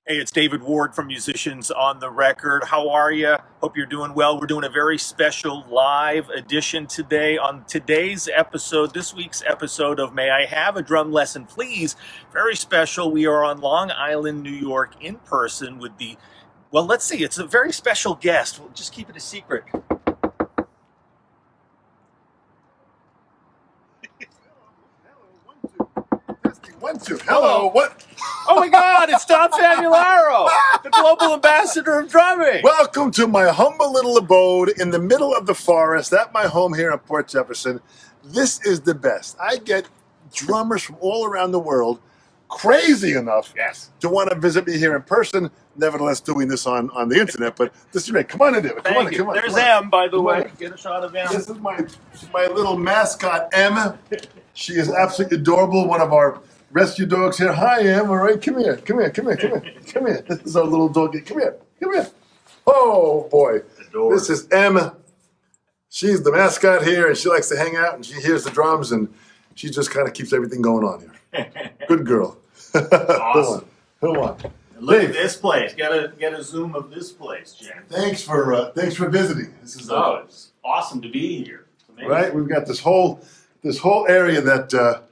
Hey, it's David Ward from Musicians on the Record. How are you? Hope you're doing well. We're doing a very special live edition today on today's episode, this week's episode of May I Have a Drum Lesson, Please? Very special. We are on Long Island, New York in person with the, well, let's see, it's a very special guest. We'll just keep it a secret. One, two. Hello. What? Oh my God, it's Dom Famularo, the global ambassador of drumming. Welcome to my humble little abode in the middle of the forest at my home here in Port Jefferson. This is the best. I get drummers from all around the world crazy enough to want to visit me here in person. Nevertheless, doing this on the internet, but this is great. Come on in, David. Come on. There's M, by the way. Get a shot of M. This is my little mascot, M. She is absolutely adorable. One of our rescue dogs here. Hi, Em. All right, come here. This is our little doggy. Come here. Oh boy, Adorable. This is Em. She's the mascot here, and she likes to hang out, and she hears the drums, and she just kind of keeps everything going on here. Good girl. Awesome. Come on. Look Dave. at this place. Get a zoom of this place, Jen. Thanks for visiting. This is It's awesome to be here. It's amazing. right. We've got this whole area that.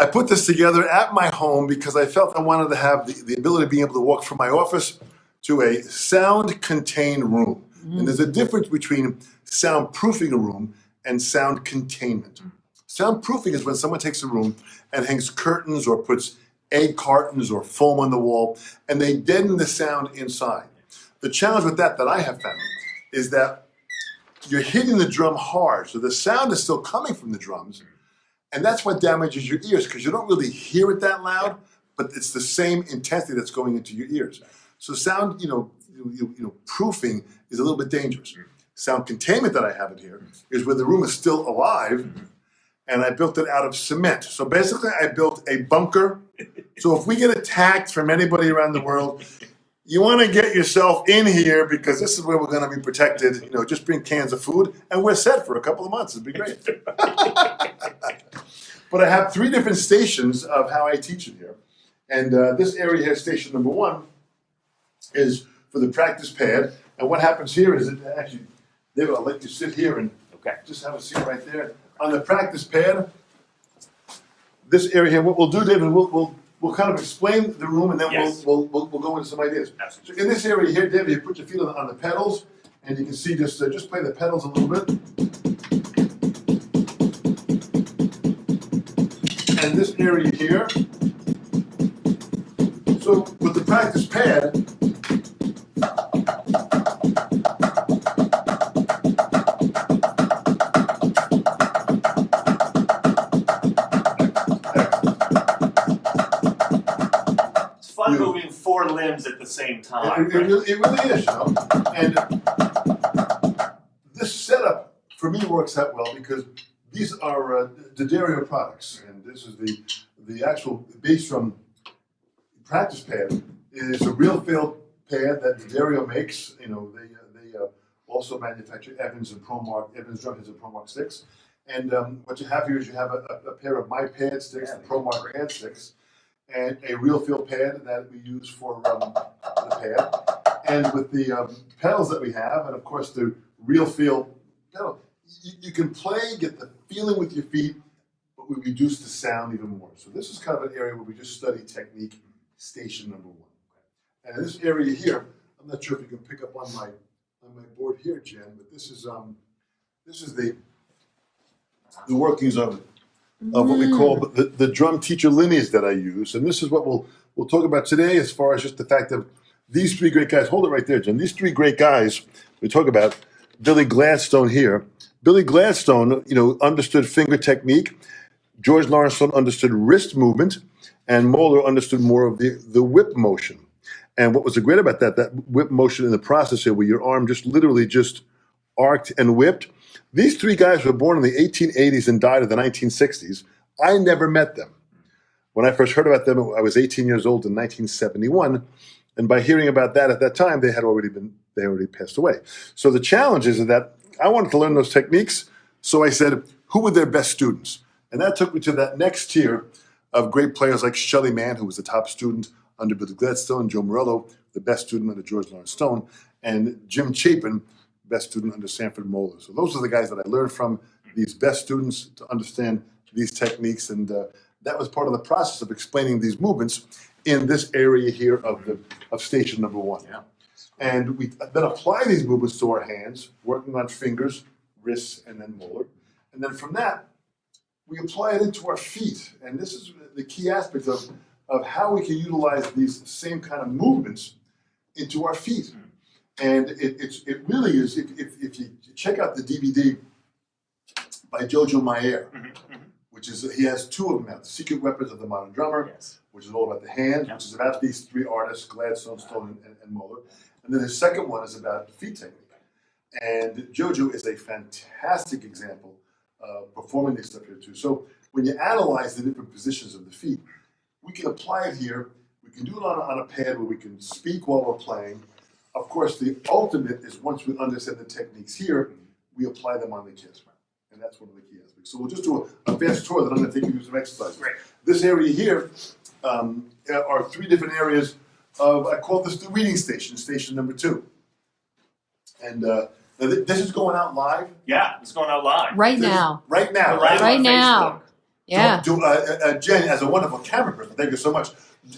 I put this together at my home because I felt I wanted to have the ability of being able to walk from my office to a sound-contained room. And there's a difference between soundproofing a room and sound containment. Soundproofing is when someone takes a room and hangs curtains or puts egg cartons or foam on the wall, and they deaden the sound inside. The challenge with that I have found is that you're hitting the drum hard, so the sound is still coming from the drums. And that's what damages your ears, because you don't really hear it that loud, but it's the same intensity that's going into your ears. So sound, proofing is a little bit dangerous. Sound containment that I have in here is where the room is still alive, and I built it out of cement. So basically, I built a bunker. So if we get attacked from anybody around the world, you want to get yourself in here because this is where we're going to be protected. Just bring cans of food, and we're set for a couple of months. It'd be great. But I have 3 different stations of how I teach in here. And this area here, station number 1, is for the practice pad. And what happens here is actually, David, I'll let you sit here and just have a seat right there. On the practice pad, this area here, what we'll do, David, we'll kind of explain the room, and then we'll go into some ideas. Absolutely. So in this area here, David, you put your feet on the pedals, and you can see just play the pedals a little bit. And this area here. So with the practice pad, It's fun moving 4 limbs at the same time. it really is, And this setup for me works out well because these are D'Addario products, and this is the actual bass drum practice pad. Is a real feel pad that D'Addario makes. They also manufacture Evans and ProMark, Evans drum heads and ProMark sticks. And what you have here is you have a pair of my pad sticks, the ProMark pad sticks, and a real feel pad that we use for the pad. And with the pedals that we have, and of course the real feel pedal. You can play, get the feeling with your feet, but we reduce the sound even more. So this is kind of an area where we just study technique, station number 1. And in this area here, I'm not sure if you can pick up on my board here, Jen, but this is the workings of what we call the drum teacher lineage that I use. And this is what we'll talk about today as far as just the fact of these 3 great guys. Hold it right there, Jen. These 3 great guys we talk about, Billy Gladstone here. Billy Gladstone, understood finger technique. George Lawrence understood wrist movement, and Moeller understood more of the whip motion. And what was so great about that whip motion in the process here, where your arm just literally just arced and whipped. These 3 guys were born in the 1880s and died in the 1960s. I never met them. When I first heard about them, I was 18 years old in 1971. And by hearing about that at that time, they already passed away. So the challenge is that I wanted to learn those techniques. So I said, who were their best students? And that took me to that next tier of great players like Shelly Manne, who was the top student under Billy Gladstone, Joe Morello, the best student under George Lawrence Stone, and Jim Chapin, best student under Sanford Moeller. So those are the guys that I learned from, these best students, to understand these techniques, and that was part of the process of explaining these movements in this area here of station number one. Yeah. And we then apply these movements to our hands, working on fingers, wrists, and then molar. And then from that, we apply it into our feet. And this is the key aspect of how we can utilize these same kind of movements into our feet. And it really is, if you check out the DVD by Jojo Mayer, which is, he has two of them out, The Secret Weapons of the Modern Drummer, which is all about the hands, which is about these three artists, Gladstone, Stone, and Moeller. And then his second one is about feet technique. And Jojo is a fantastic example of performing this stuff here too. So when you analyze the different positions of the feet, we can apply it here. We can do it on a pad where we can speak while we're playing. Of course, the ultimate is once we understand the techniques here, we apply them on the kit. And that's one of the key aspects. So we'll just do a fast tour, then I'm going to take you through some exercises. Great. This area here are three different areas of, I call this the reading station, station number 2. And this is going out live. Yeah, it's going out live. Right now. Right now. Right now. Yeah. Jen, as a wonderful camera person, thank you so much.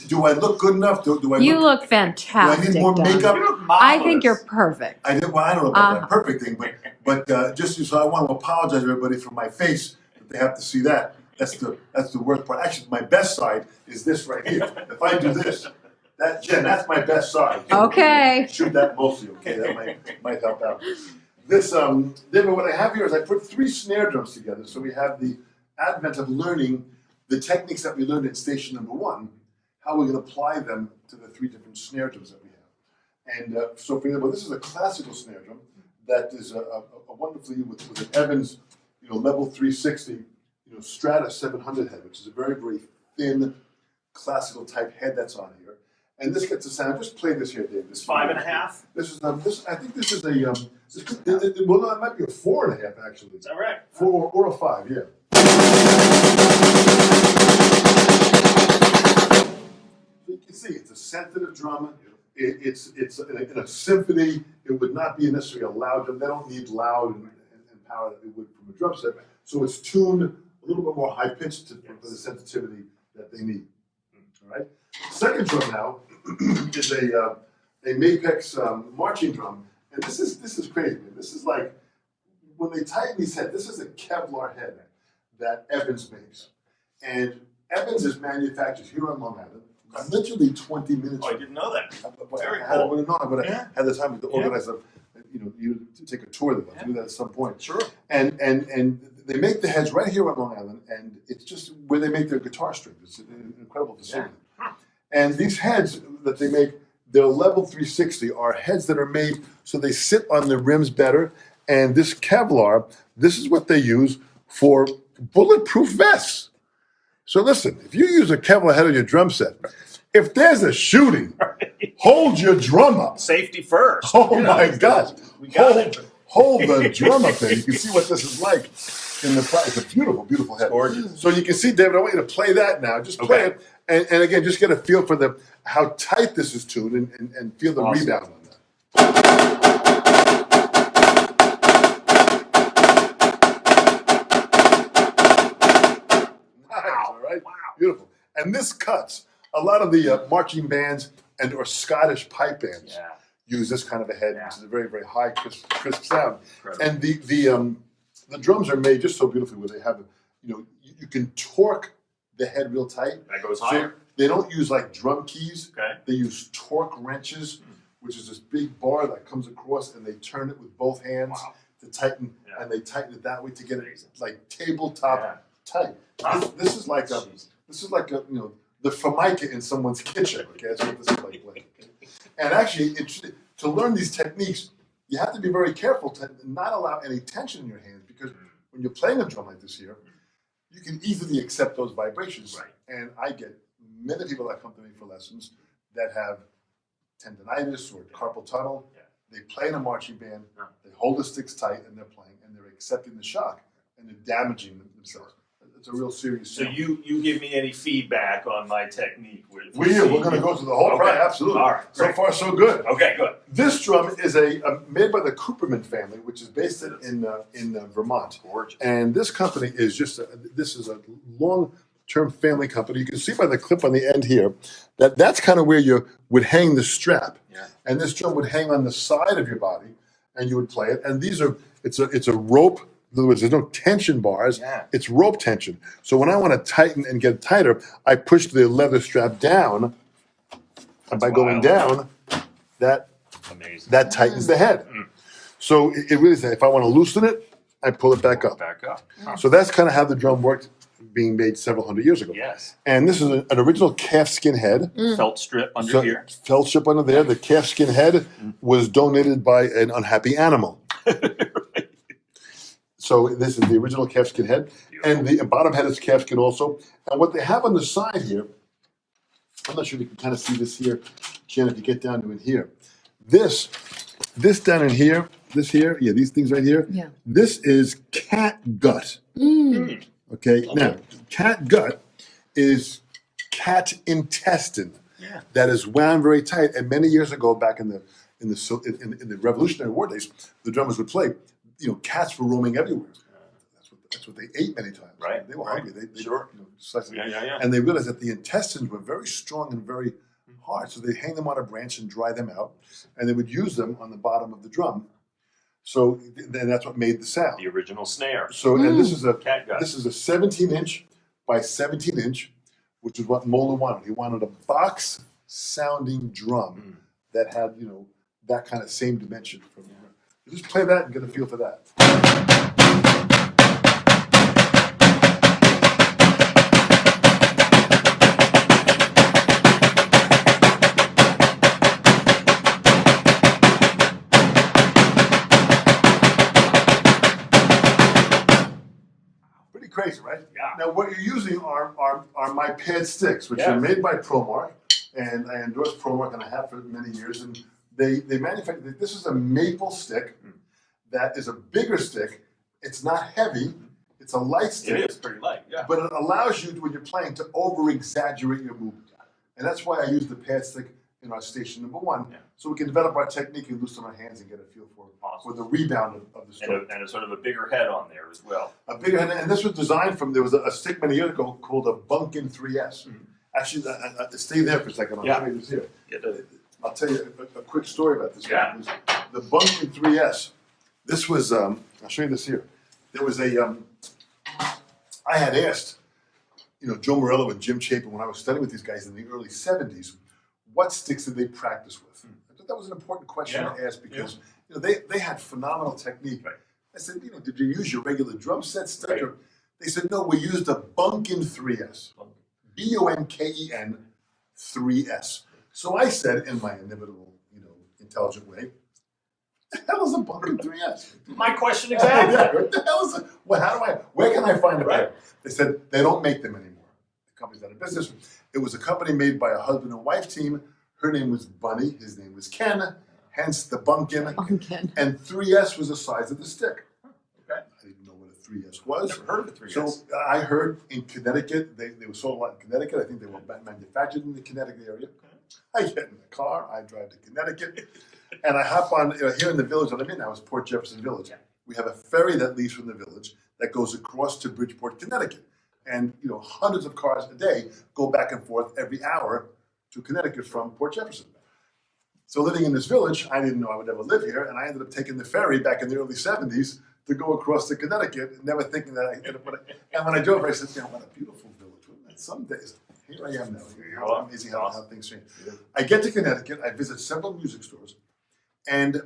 Do I look good enough? Do I You look do I fantastic, need more Dom. makeup? You look I marvelous. think you're perfect. I don't know about that perfect thing, but just so I want to apologize to everybody for my face. They have to see that. That's the worst part. Actually, my best side is this right here. If I do this, Jen, that's my best side. Okay. Shoot that mostly, okay? That might help out. This, then what I have here is I put 3 snare drums together. So we have the advent of learning the techniques that we learned in station number 1, how we can apply them to the 3 different snare drums that we have. And so for example, this is a classical snare drum that is a wonderfully with an Evans, level 360, Strata 700 head, which is a very, very thin classical type head that's on here. And this gets a sound. Just play this here, Dave. This 5.5. This is I think this is a well, no, it might be a 4.5 actually. Is that right? 4 or a 5, yeah. You can see it's a sensitive drum. It's in a symphony. It would not be necessarily a loud drum. They don't need loud and power that they would from a drum set. So it's tuned a little bit more high pitched for the sensitivity that they need. All right. Second drum now is a Mapex marching drum, and this is crazy, man. This is like when they tighten these heads. This is a Kevlar head that Evans makes, and Evans is manufactured here on Long Island. Literally 20 minutes. Oh, I didn't know that. Very I would have known. I would have had the time to organize you to take a tour of them. I'll do that at some point. Sure. And they make the heads right here on Long Island, and it's just where they make their guitar strings. It's an incredible facility. Yeah. And these heads that they make, they're level 360, are heads that are made so they sit on the rims better. And this Kevlar, this is what they use for bulletproof vests. So listen, if you use a Kevlar head on your drum set, if there's a shooting, hold your drum up. Safety first. Oh my gosh. We got it. Hold the drum up there. You can see what this is like in the front. It's a beautiful, beautiful head. Gorgeous. So you can see, David, I want you to play that now. Just play it. And again, just get a feel for how tight this is tuned and feel the rebound on that. Nice, all right? Wow. Beautiful. And this cuts. A lot of the marching bands or Scottish pipe bands use this kind of a head, which is a very, very high, crisp sound. Incredible. And the drums are made just so beautifully where they have, you can torque the head real tight. That goes higher. They don't use like drum keys. Okay. They use torque wrenches, which is this big bar that comes across, and they turn it with both hands to tighten, and they tighten it that way to get it like tabletop tight. This is like the formica in someone's kitchen. Okay, that's what this is like. And actually, to learn these techniques, you have to be very careful to not allow any tension in your hands, because when you're playing a drum like this here, you can easily accept those vibrations. Right. And I get many people that come to me for lessons that have tendinitis or carpal tunnel. Yeah. They play in a marching band, they hold the sticks tight, and they're playing, and they're accepting the shock, and they're damaging themselves. it's a real serious So sound. you give me any feedback on my technique with We're going to go through the whole process. Absolutely. All right. So Great. far, so good. Okay, good. This drum is made by the Cooperman family, which is based in Vermont. Gorgeous. And this company is this is a long-term family company. You can see by the clip on the end here that's kind of where you would hang the strap. Yeah. And this drum would hang on the side of your body, and you would play it. And it's a rope. In other words, there's no tension bars. Yeah. It's rope tension. So when I want to tighten and get tighter, I push the leather strap down, and by going down, Amazing. that tightens the head. So it really is. If I want to loosen it, I pull it back up. Back up. So that's kind of how the drum worked, being made several hundred years ago. Yes. And this is an original calfskin head. Felt strip under here. Felt strip under there. The calfskin head was donated by an unhappy animal. So this is the original calfskin head. Beautiful. And the bottom head is calfskin also. And what they have on the side here, I'm not sure if you can kind of see this here, Jen, if you get down to in here. This down in here, these things right here. Yeah. This is cat gut. Okay. Now, cat gut is cat intestine that is wound very tight. And many years ago, back in the Revolutionary War days, the drummers would play. Cats were roaming everywhere. That's what they ate many times. Right. They were hungry. They Sure. sliced it. Yeah. And they realized that the intestines were very strong and very hard. So they'd hang them on a branch and dry them out. And they would use them on the bottom of the drum. So then that's what made the sound. The original snare. So and this is a Cat gut. 17-inch by 17-inch, which is what Moeller wanted. He wanted a box sounding drum that had, that kind of same dimension. Just play that and get a feel for that. Pretty crazy, right? Yeah. Now, what you're using are my pad sticks, which are Yes. made by ProMark, and I endorse ProMark, and I have for many years. And they manufacture. This is a maple stick that is a bigger stick. It's not heavy. It's a light stick. It is pretty light. Yeah. But it allows you, when you're playing, to over-exaggerate your movement. And that's why I use the pad stick in our station number one, so we can develop our technique and loosen our hands and get a feel for the rebound of the stroke. And a sort of a bigger head on there as well. A bigger head, and this was designed from, there was a stick many years ago called a Bumpkin 3S. Actually, stay there for a second, I'll show you this here. I'll tell you a quick story about this. Yeah. The Bumpkin 3S, this was, I'll show you this here. There was I had asked, Joe Morello and Jim Chapin, when I was studying with these guys in the early 70s, what sticks did they practice with? I thought that was an important question to ask because they had phenomenal technique. Right. I said, did you use your regular drum set stick? Or, they said, no, we used a Bumpkin 3S. Bunken 3S. So I said, in my inimitable, intelligent way, what the hell is a Bumpkin 3S? My question exactly. What the hell is it? Well, where can I find a pair? They said they don't make them anymore. The company's out of business. It was a company made by a husband and wife team. Her name was Bunny. His name was Ken. Hence the Bumpkin. And 3S was the size of the stick. Okay. I didn't know what a 3S was. Never heard of a 3S. So I heard in Connecticut, they were sold a lot in Connecticut. I think they were manufactured in the Connecticut area. I get in the car, I drive to Connecticut, and I hop on, here in the village that I'm in now is Port Jefferson Village. We have a ferry that leaves from the village that goes across to Bridgeport, Connecticut. And, hundreds of cars a day go back and forth every hour to Connecticut from Port Jefferson. So living in this village, I didn't know I would ever live here, and I ended up taking the ferry back in the early 70s to go across to Connecticut, never thinking that I ended up. And when I drove, I said, what a beautiful village. Wouldn't that some days? Here I am now. It's amazing how things change. I get to Connecticut, I visit several music stores, and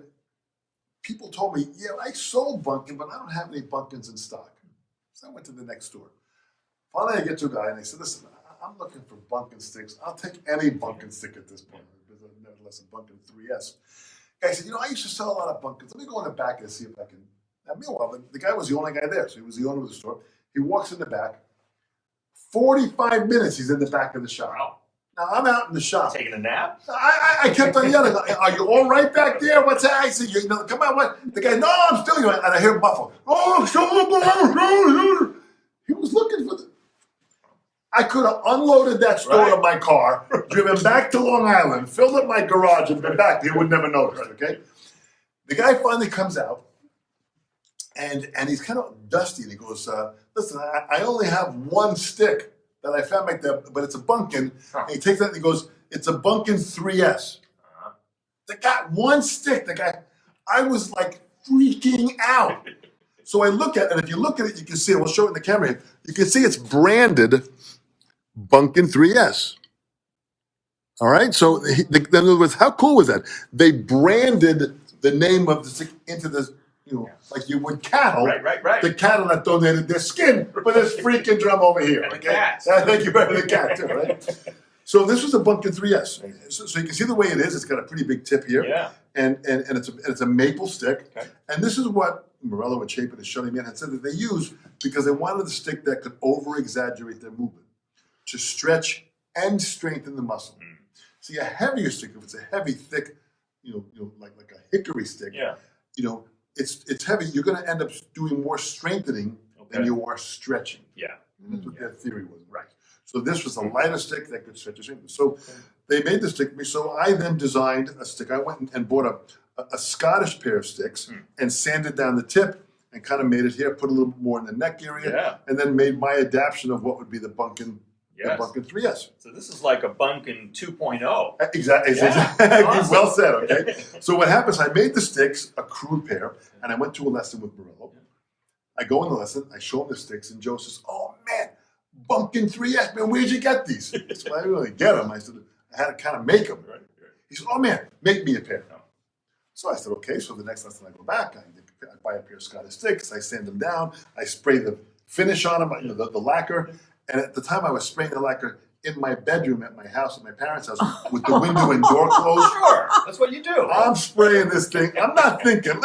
people told me, I sold Bumpkin, but I don't have any Bumpkins in stock. So I went to the next store. Finally, I get to a guy, and I said, listen, I'm looking for Bumpkin sticks. I'll take any Bumpkin stick at this point. Nevertheless, a Bumpkin 3S. Guy said, I used to sell a lot of Bumpkins. Let me go in the back and see if I can. Now, meanwhile, the guy was the only guy there, so he was the owner of the store. He walks in the back. 45 minutes he's in the back of the shop. Wow. Now, I'm out in the shop. Taking a nap? I kept on yelling, are you all right back there? What's that? I said, come on, what? The guy, no, I'm still here. And I hear Buffalo. He was looking for I could have unloaded that store in my car, driven back to Long Island, filled up my garage, and been back. He would never notice, okay? The guy finally comes out, and he's kind of dusty, and he goes, listen, I only have one stick that I found back there, but it's a bumpkin. And he takes that and he goes, it's a bumpkin 3S. The guy, one stick, the guy, I was like freaking out. So I look at it, and if you look at it, you can see it. We'll show it in the camera here. You can see it's branded Bumpkin 3S. All right. So in other words, how cool was that? They branded the name of the stick into this, like you would cattle. Right. The cattle that donated their skin for this freaking drum over here. And okay. the cats. Thank you for the cat too, right? So this was a Bumpkin 3S. So you can see the way it is. It's got a pretty big tip here. Yeah. And it's a maple stick. Okay. And this is what Morello and Chapin and Shutting Man had said that they used because they wanted a stick that could over-exaggerate their movement to stretch and strengthen the muscle. See, a heavier stick, if it's a heavy, thick, like a hickory stick, it's heavy. You're going to end up doing more strengthening than you are stretching. Yeah. And that's what their theory was. Right. So this was a lighter stick that could stretch and strengthen. So they made the stick for me. So I then designed a stick. I went and bought a Scottish pair of sticks and sanded down the tip and kind of made it here, put a little bit more in the neck area, and then made my adaptation of what would be the Bumpkin. The Bumpkin 3S. So this is like a Bumpkin 2.0. Exactly. Awesome. Well said, okay? So what happens, I made the sticks, a crude pair, and I went to a lesson with Morello. I go in the lesson, I show him the sticks, and Joe says, oh, man, Bumpkin 3S, man, where'd you get these? So I didn't really get them. I said, I had to kind of make them. He said, oh, man, make me a pair. So I said, okay. So the next lesson I go back, I buy a pair of Scottish sticks, I sand them down, I spray the finish on them, the lacquer. And at the time, I was spraying the lacquer in my bedroom at my house, at my parents' house, with the window and door closed. Sure, that's what you do. I'm spraying this thing. I'm not thinking,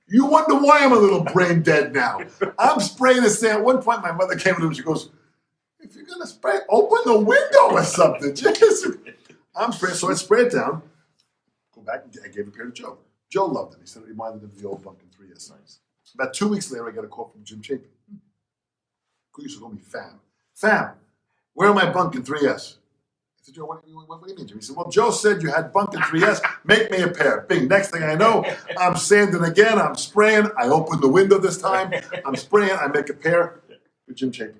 you wonder why I'm a little brain dead now. I'm spraying this thing. At one point, my mother came to me, she goes, if you're going to spray, open the window or something. I'm spraying, so I spray it down. Go back, and I gave a pair to Joe. Joe loved it. He said it reminded him of the old Bumpkin 3S. Nice. About 2 weeks later, I got a call from Jim Chapin. Who used to call me Fam, where are my Bumpkin 3S? I said, Joe, what do you mean, Jim? He said, well, Joe said you had Bumpkin 3S. Make me a pair. Bing. Next thing I know, I'm sanding again. I'm spraying. I open the window this time. I'm spraying. I make a pair with Jim Chapin.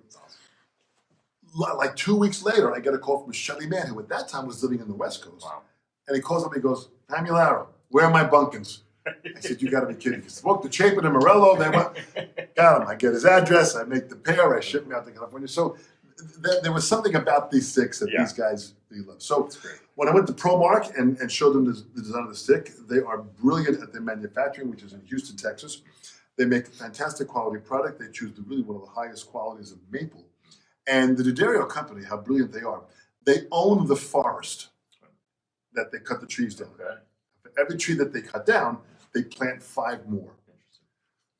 Like 2 weeks later, I get a call from a Shelly man who at that time was living in the West Coast. Wow. And he calls up and he goes, Famularo, where are my Bumpkins? I said, you got to be kidding. He spoke to Chapin and Morello. They went, got him. I get his address. I make the pair. I ship him out to California. So there was something about these sticks that these guys really love. So when I went to ProMark and showed them the design of the stick, they are brilliant at their manufacturing, which is in Houston, Texas. They make a fantastic quality product. They choose really one of the highest qualities of maple. And the D'Addario company, how brilliant they are, they own the forest that they cut the trees down. For every tree that they cut down, they plant 5 more.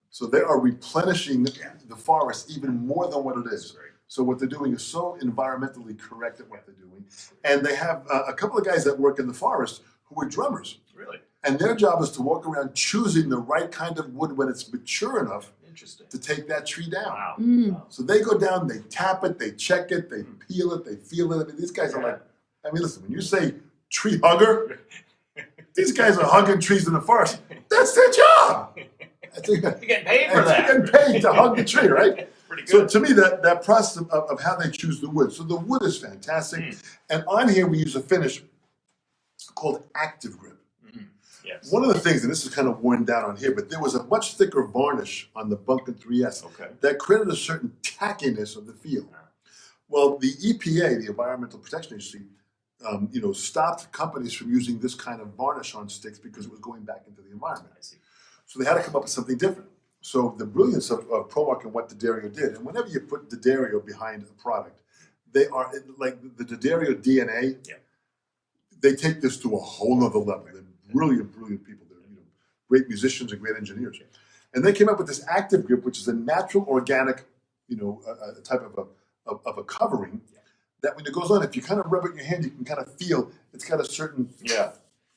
So they are replenishing the forest even more than what it is. So what they're doing is so environmentally correct at what they're doing. And they have a couple of guys that work in the forest who are drummers. Really? And their job is to walk around choosing the right kind of wood when it's mature enough to take that tree down. Wow. So they go down, they tap it, they check it, they peel it, they feel it. I mean, these guys are like, listen, when you say tree hugger, these guys are hugging trees in the forest. That's their job. You're getting paid for that. You're getting paid to hug the tree, right? Pretty good. So to me, that process of how they choose the wood. So the wood is fantastic. And on here, we use a finish called Active Grip. Yes. One of the things, and this is kind of worn down on here, but there was a much thicker varnish on the Bumpkin 3S that created a certain tackiness of the feel. Well, the EPA, the Environmental Protection Agency, stopped companies from using this kind of varnish on sticks because it was going back into the environment. I see. So they had to come up with something different. So the brilliance of ProMark and what D'Addario did, and whenever you put D'Addario behind a product, they are like the D'Addario DNA. They take this to a whole nother level. They're brilliant people. They're great musicians and great engineers. And they came up with this Active Grip, which is a natural, organic, type of a covering that when it goes on, if you kind of rub it in your hand, you can kind of feel it's got a certain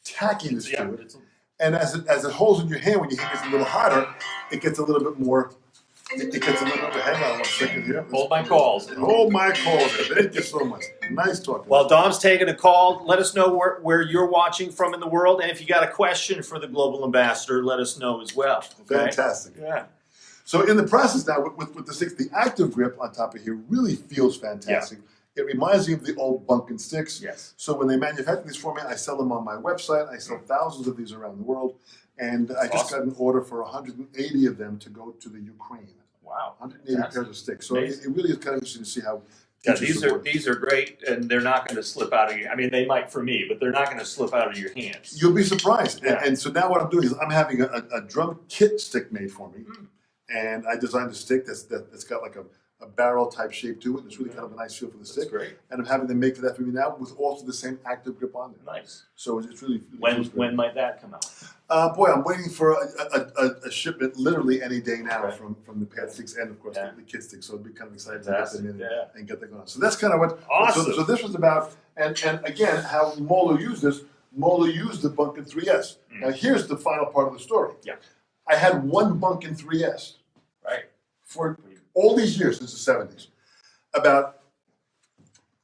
tackiness to it. And as it holds in your hand, when your hand gets a little hotter, it gets a little bit more It gets a little bit. Hang on 1 second here. Hold my calls. Hold my calls. Thank you so much. Nice talking. While Dom's taking a call, let us know where you're watching from in the world. And if you got a question for the Global Ambassador, let us know as well. Okay? Fantastic. Yeah. So in the process now, with the sticks, the active grip on top of here really feels fantastic. It reminds me of the old bumpkin sticks. Yes. So when they manufacture these for me, I sell them on my website. I sell thousands of these around the world. And I just got an order for 180 of them to go to the Ukraine. Wow. 180 pairs of sticks. So it really is kind of interesting to see how. Yeah, these are great, and they're not going to slip out of your. I mean, they might for me, but they're not going to slip out of your hands. You'll be surprised. Yeah. And so now what I'm doing is I'm having a drum kit stick made for me, and I designed a stick that's got like a barrel type shape to it. It's really kind of a nice feel for the stick. Great. And I'm having them make that for me now with also the same active grip on there. Nice. So it's really When might that come out? boy, I'm waiting for a shipment literally any day now from the pad sticks and of course the kit sticks. So I'd be kind of excited to get them in and get them going. So that's kind of what. Awesome. So this was about, and again, how Moeller used this. Moeller used the Bumpkin 3S. Now here's the final part of the story. Yeah. I had one Bumpkin 3S. Right. For all these years, since the 70s. About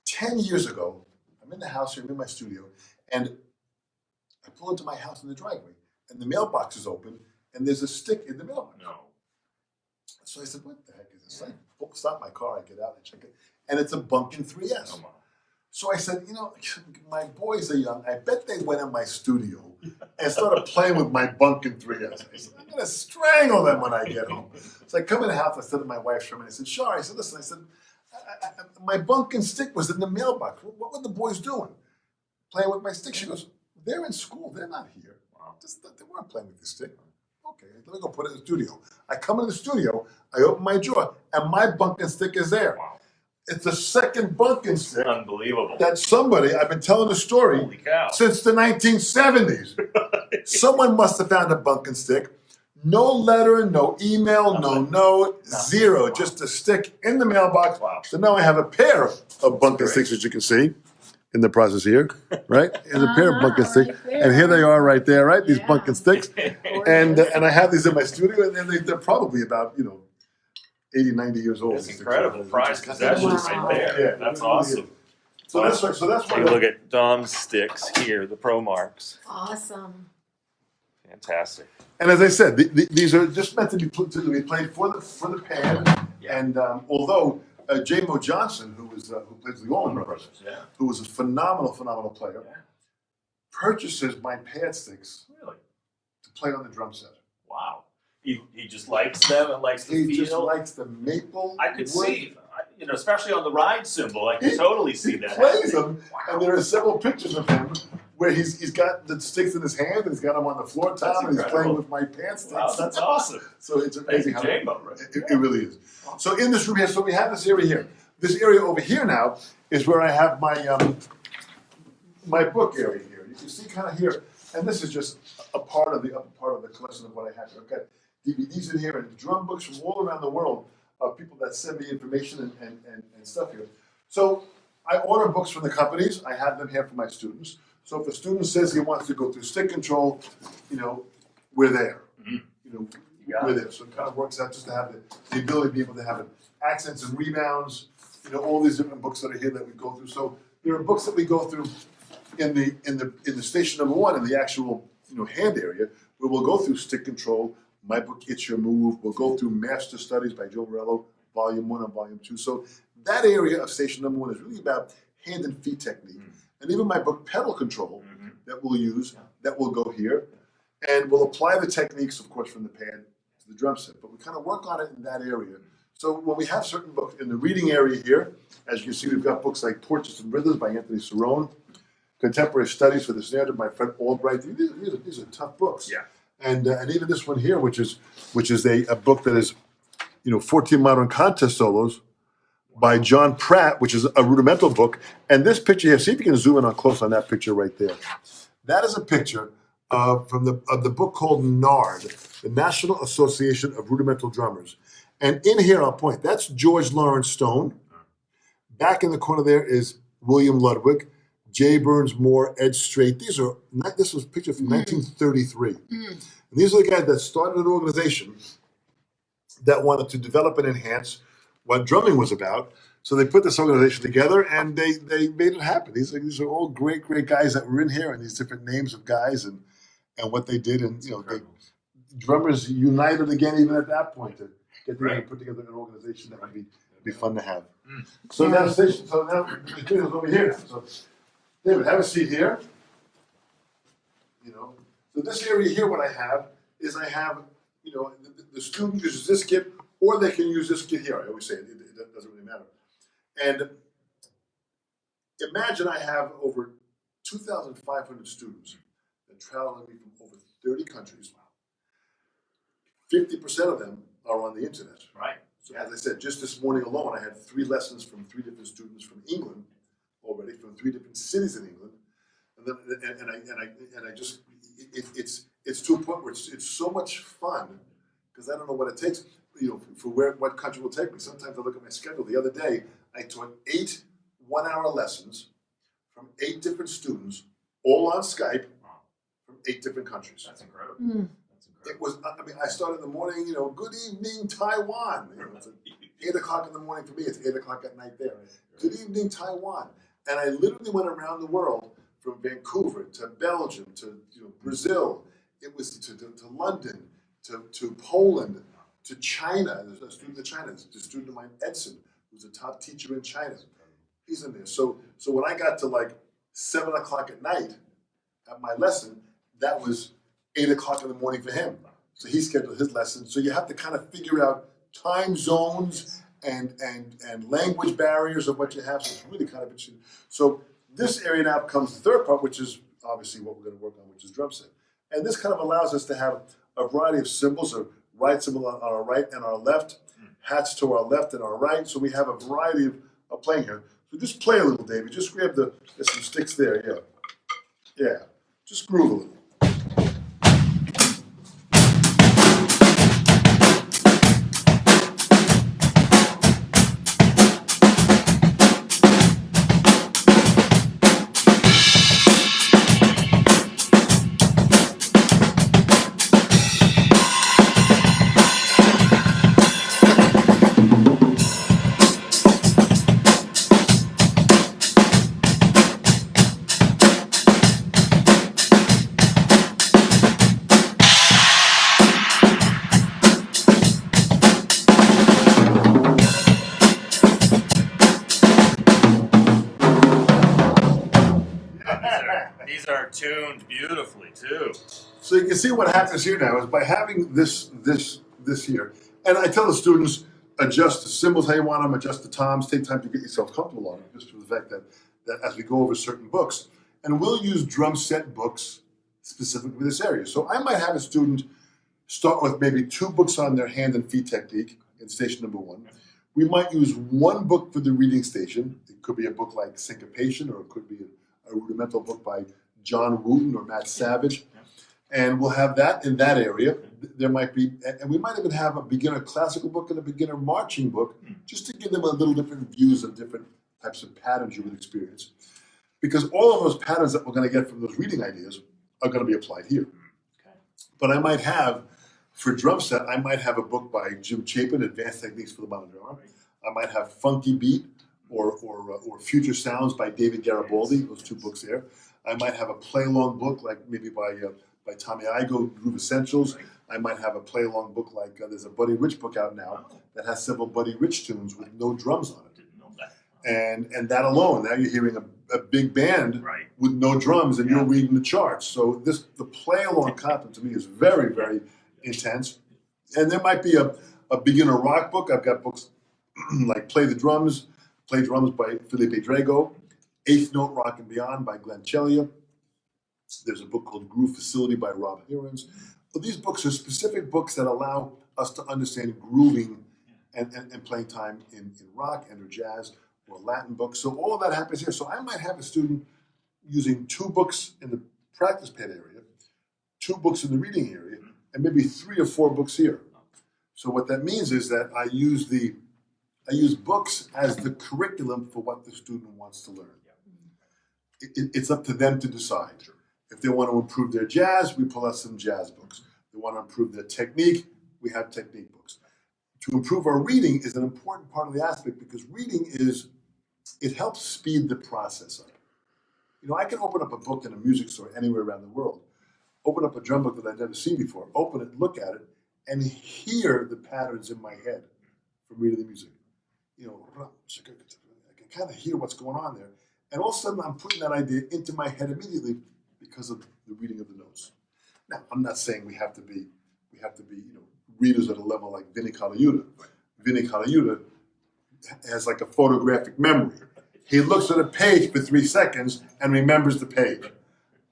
10 years ago, I'm in the house here, I'm in my studio, and I pull into my house in the driveway, and the mailbox is open, and there's a stick in the mailbox. No. So I said, what the heck is this? I stop my car, I get out, I check it, and it's a Bumpkin 3S. Come on. So I said, my boys are young. I bet they went in my studio and started playing with my Bumpkin 3S. I said, I'm going to strangle them when I get home. So I come in the house, I said to my wife, Sherman, I said, Shar, I said, listen, I said, my Bumpkin stick was in the mailbox. What were the boys doing? Playing with my stick? She goes, they're in school. They're not here. Wow. They weren't playing with the stick. Okay, let me go put it in the studio. I come in the studio, I open my drawer, and my Bumpkin stick is there. Wow. It's the second Bumpkin stick. Unbelievable. That somebody, I've been telling the story Holy cow. since the 1970s. Someone must have found a Bumpkin stick. No letter, no email, no note, zero. Wow. Just a stick in the mailbox. Wow. So now I have a pair of Bumpkin sticks, as you can see in the process here, right? And a pair of Bumpkin sticks. And here they are right there, right? These Bumpkin sticks. And I have these in my studio, and they're probably about, 80, 90 years old. That's incredible. Prized possessions right there. Yeah, That's awesome. So that's Take a look at Dom's sticks here, the Pro Marks. Awesome. Fantastic. And as I said, these are just meant to be played for the pad. Yeah. And although J. Mo Johnson, who plays the Allman Brothers, who was a phenomenal player, purchases my pad sticks to play on the drum set. Wow. He just likes them and likes the feel. He just likes the maple. I could see, especially on the ride cymbal, I can totally see that. He plays them, and there are several pictures of him where he's got the sticks in his hand, and he's got them on the floor top, and he's playing with my pad sticks. Wow, that's awesome. So it's amazing how J-Mo, right? it really is. So in this room here, so we have this area here. This area over here now is where I have my my book area here. You can see kind of here, and this is just a part of the upper part of the collection of what I have here. I've got DVDs in here and drum books from all around the world of people that send me information and stuff here. So I order books from the companies. I have them here for my students. So if a student says he wants to go through stick control, we're there. Mm-hmm. We're there. So it kind of works out just to have the ability to be able to have accents and rebounds, all these different books that are here that we go through. So there are books that we go through in the station number one, in the actual hand area, where we'll go through stick control. My book, It's Your Move. We'll go through Master Studies by Joe Morello, Volume 1 and Volume 2. So that area of station number one is really about hand and feet technique. And even my book, Pedal Control, that we'll use, that will go here. And we'll apply the techniques, of course, from the pad to the drum set. But we kind of work on it in that area. So when we have certain books in the reading area here, as you can see, we've got books like Portraits and Rhythms by Anthony Cerrone, Contemporary Studies for the Snare by my friend Albright. These are tough books. Yeah. And even this one here, which is a book that is, 14 Modern Contest Solos by John Pratt, which is a rudimental book. And this picture here, see if you can zoom in on close on that picture right there. That is a picture of the book called NARD, the National Association of Rudimental Drummers. And in here, I'll point, that's George Lawrence Stone. Back in the corner there is William Ludwig, J. Burns Moore, Ed Strait. This was a picture from 1933. And these are the guys that started an organization that wanted to develop and enhance what drumming was about. So they put this organization together and they made it happen. These are all great guys that were in here, and these different names of guys and what they did. And drummers united again even at that point to get together and put together an organization that would be fun to have. So now the studio's over here. So David, have a seat here. So this area here, what I have is the student uses this kit, or they can use this kit here. I always say it doesn't really matter. And imagine I have over 2,500 students that travel with me from over 30 countries. 50% of them are on the internet. Right. So as I said, just this morning alone, I had 3 lessons from 3 different students from England already, from 3 different cities in England. And I just, it's to a point where it's so much fun, because I don't know what it takes, for what country will take me. Sometimes I look at my schedule. The other day, I taught 8 one-hour lessons from 8 different students, all on Skype, from 8 different countries. That's incredible. That's incredible. It was, I started in the morning, good evening, Taiwan. It's like 8 o'clock in the morning for me. It's 8 o'clock at night there. Good evening, Taiwan. And I literally went around the world, from Vancouver to Belgium to Brazil. It was to London, to Poland, to China. There's a student in China. There's a student of mine, Edson, who's a top teacher in China. He's in there. So when I got to like 7 o'clock at night at my lesson, that was 8 o'clock in the morning for him. So he scheduled his lesson. So you have to kind of figure out time zones and language barriers of what you have. So it's really kind of interesting. So this area now becomes the third part, which is obviously what we're going to work on, which is drum set. And this kind of allows us to have a variety of cymbals, a right cymbal on our right and our left, hats to our left and our right. So we have a variety of playing here. So just play a little, David. Just grab there's some sticks there, yeah. Yeah, just groove a little. These are tuned beautifully too. So you can see what happens here now is by having this here, and I tell the students, adjust the cymbals how you want them, adjust the toms, take time to get yourself comfortable on it, just for the fact that as we go over certain books, and we'll use drum set books specifically for this area. So I might have a student start with maybe 2 books on their hand and feet technique in station number 1. We might use 1 book for the reading station. It could be a book like Syncopation, or it could be a rudimental book by John Wooten or Matt Savage. And we'll have that in that area. There might be, and we might even have a beginner classical book and a beginner marching book, just to give them a little different views of different types of patterns you would experience. Because all of those patterns that we're going to get from those reading ideas are going to be applied here. Okay. But I might have, for drum set, I might have a book by Jim Chapin, Advanced Techniques for the Modern Drummer. I might have Funky Beat or Future Sounds by David Garibaldi, those 2 books there. I might have a play-along book like maybe by Tommy Igoe, Groove Essentials. I might have a play-along book like, there's a Buddy Rich book out now that has several Buddy Rich tunes with no drums on it. And that alone, now you're hearing a big band with no drums, and you're reading the charts. So the play-along content to me is very, very intense. And there might be a beginner rock book. I've got books like Play Drums by Felipe Drago, Eighth Note Rock and Beyond by Glenn Celia. There's a book called Groove Facility by Rob Hirons. But these books are specific books that allow us to understand grooving and playing time in rock and or jazz or Latin books. So all of that happens here. So I might have a student using 2 books in the practice pad area, 2 books in the reading area, and maybe 3 or 4 books here. So what that means is that I use books as the curriculum for what the student wants to learn. It's up to them to decide. If they want to improve their jazz, we pull out some jazz books. If they want to improve their technique, we have technique books. to improve our reading is an important part of the aspect, because reading it helps speed the process up. You know, I can open up a book in a music store anywhere around the world, open up a drum book that I've never seen before, open it, look at it, and hear the patterns in my head from reading the music. You know, I can kind of hear what's going on there. And all of a sudden, I'm putting that idea into my head immediately because of the reading of the notes. Now, I'm not saying we have to be, you know, readers at a level like Vinnie Colaiuta. Vinnie Colaiuta has like a photographic memory. He looks at a page for 3 seconds and remembers the page.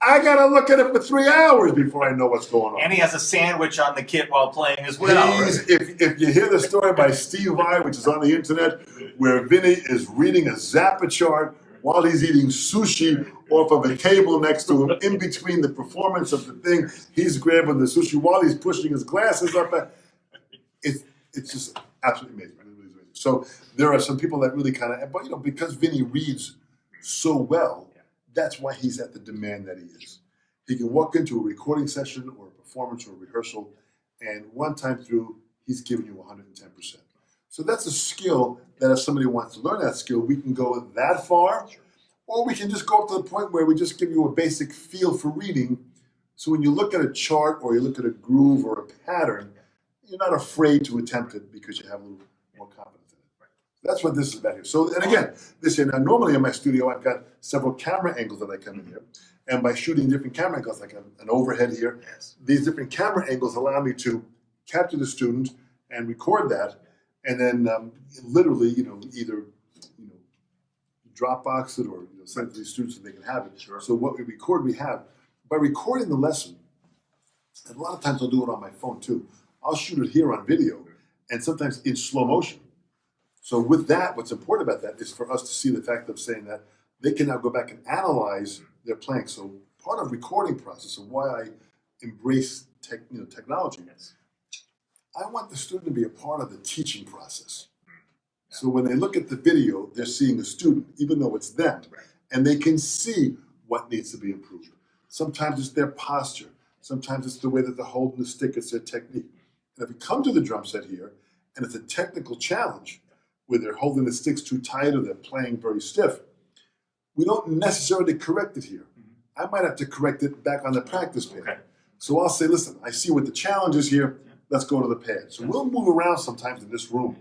I gotta look at it for 3 hours before I know what's going on. And he has a sandwich on the kit while playing as well. Right? If you hear the story by Steve Vai, which is on the internet, where Vinny is reading a Zappa chart while he's eating sushi off of a table next to him, in between the performance of the thing, he's grabbing the sushi while he's pushing his glasses up. It's just absolutely amazing. Really amazing. So there are some people that really kind of, but you know, because Vinny reads so well, that's why he's at the demand that he is. He can walk into a recording session or a performance or a rehearsal, and one time through, he's giving you 110%. So that's a skill that if somebody wants to learn that skill, we can go that far, or we can just go up to the point where we just give you a basic feel for reading. So when you look at a chart or you look at a groove or a pattern, you're not afraid to attempt it because you have a little more confidence in it. That's what this is about here. So, and again, this here, now normally in my studio, I've got several camera angles that I come in here. And by shooting different camera angles, like an overhead here, these different camera angles allow me to capture the student and record that. And then literally, you know, either, you know, Dropbox it or, you know, send it to these students so they can have it. Sure. So what we record, we have. By recording the lesson, and a lot of times I'll do it on my phone too. I'll shoot it here on video, and sometimes in slow motion. So with that, what's important about that is for us to see the fact of saying that they can now go back and analyze their playing. So part of recording process and why I embrace technology, I want the student to be a part of the teaching process. So when they look at the video, they're seeing a student, even though it's them, and they can see what needs to be improved. Sometimes it's their posture. Sometimes it's the way that they're holding the stick. It's their technique. And if we come to the drum set here, and it's a technical challenge, where they're holding the sticks too tight or they're playing very stiff, we don't necessarily correct it here. I might have to correct it back on the practice pad. Okay. So I'll say, listen, I see what the challenge is here. Let's go to the pad. So we'll move around sometimes in this room,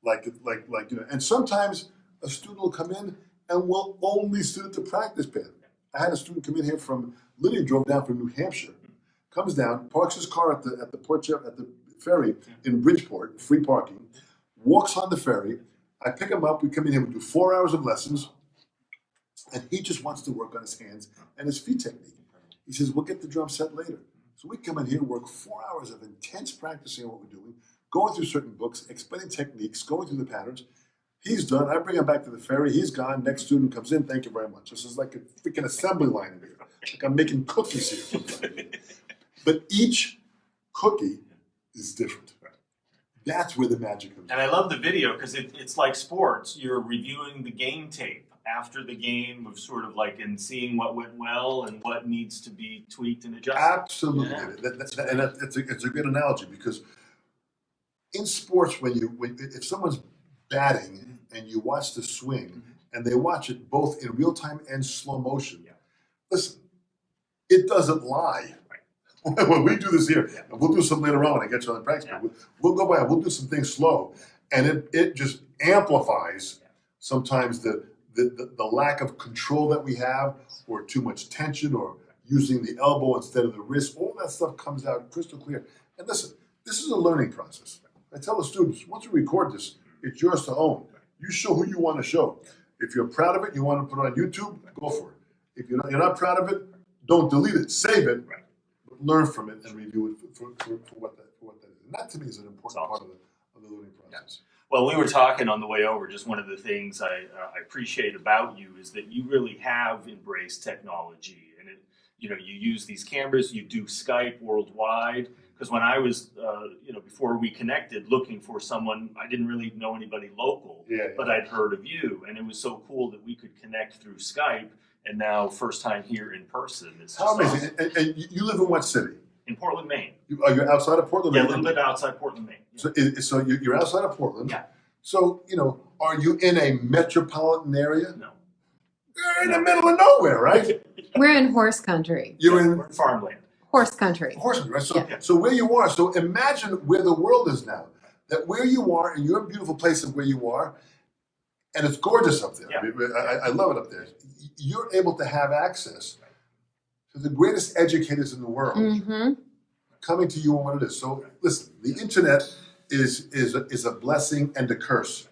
like you know. And sometimes a student will come in and we'll only sit at the practice pad. I had a student come in here from literally drove down from New Hampshire, comes down, parks his car at the port at the ferry in Bridgeport, free parking, walks on the ferry. I pick him up. We come in here. We do 4 hours of lessons, and he just wants to work on his hands and his feet technique. He says, we'll get the drum set later. So we come in here, work 4 hours of intense practicing on what we're doing, going through certain books, explaining techniques, going through the patterns. He's done. I bring him back to the ferry. He's gone. Next student comes in. Thank you very much. This is like a freaking assembly line in here. Like I'm making cookies here. But each cookie is different. That's where the magic comes in. And I love the video because it's like sports. You're reviewing the game tape after the game of sort of like and seeing what went well and what needs to be tweaked and adjusted. Absolutely. Yeah. It's a good analogy because in sports, if someone's batting and you watch the swing and they watch it both in real time and slow motion, listen, it doesn't lie. When we do this here, and we'll do some later on when I get you on the practice, we'll go by, we'll do some things slow, and it just amplifies sometimes the lack of control that we have, or too much tension, or using the elbow instead of the wrist. All that stuff comes out crystal clear. And listen, this is a learning process. I tell the students, once we record this, it's yours to own. You show who you want to show. If you're proud of it, you want to put it on YouTube, go for it. If you're not proud of it, don't delete it. Save it. Learn from it and review it for what that is. And that to me is an important part of the learning process. Well, we were talking on the way over, just one of the things I appreciate about you is that you really have embraced technology. And you use these cameras, you do Skype worldwide. Because when I was, before we connected, looking for someone, I didn't really know anybody local, but I'd heard of you. And it was so cool that we could connect through Skype. And now, first time here in person. It's how amazing! And you live in what city? in Portland, Maine. You're outside of Portland? Yeah, a little bit outside Portland, Maine. Yeah. So you're outside of Portland? Yeah. So, are you in a metropolitan area? No. You're in the middle of nowhere, right? We're in horse country. We're in farmland. Horse country. Horse country, right? So, Yeah. so where you are, so imagine where the world is now. That where you are, in your beautiful place of where you are, and it's gorgeous up there. Yeah. I love it up there. You're able to have access to the greatest educators in the world Mm-hmm. coming to you on what it is. So listen, the internet is a blessing and a curse.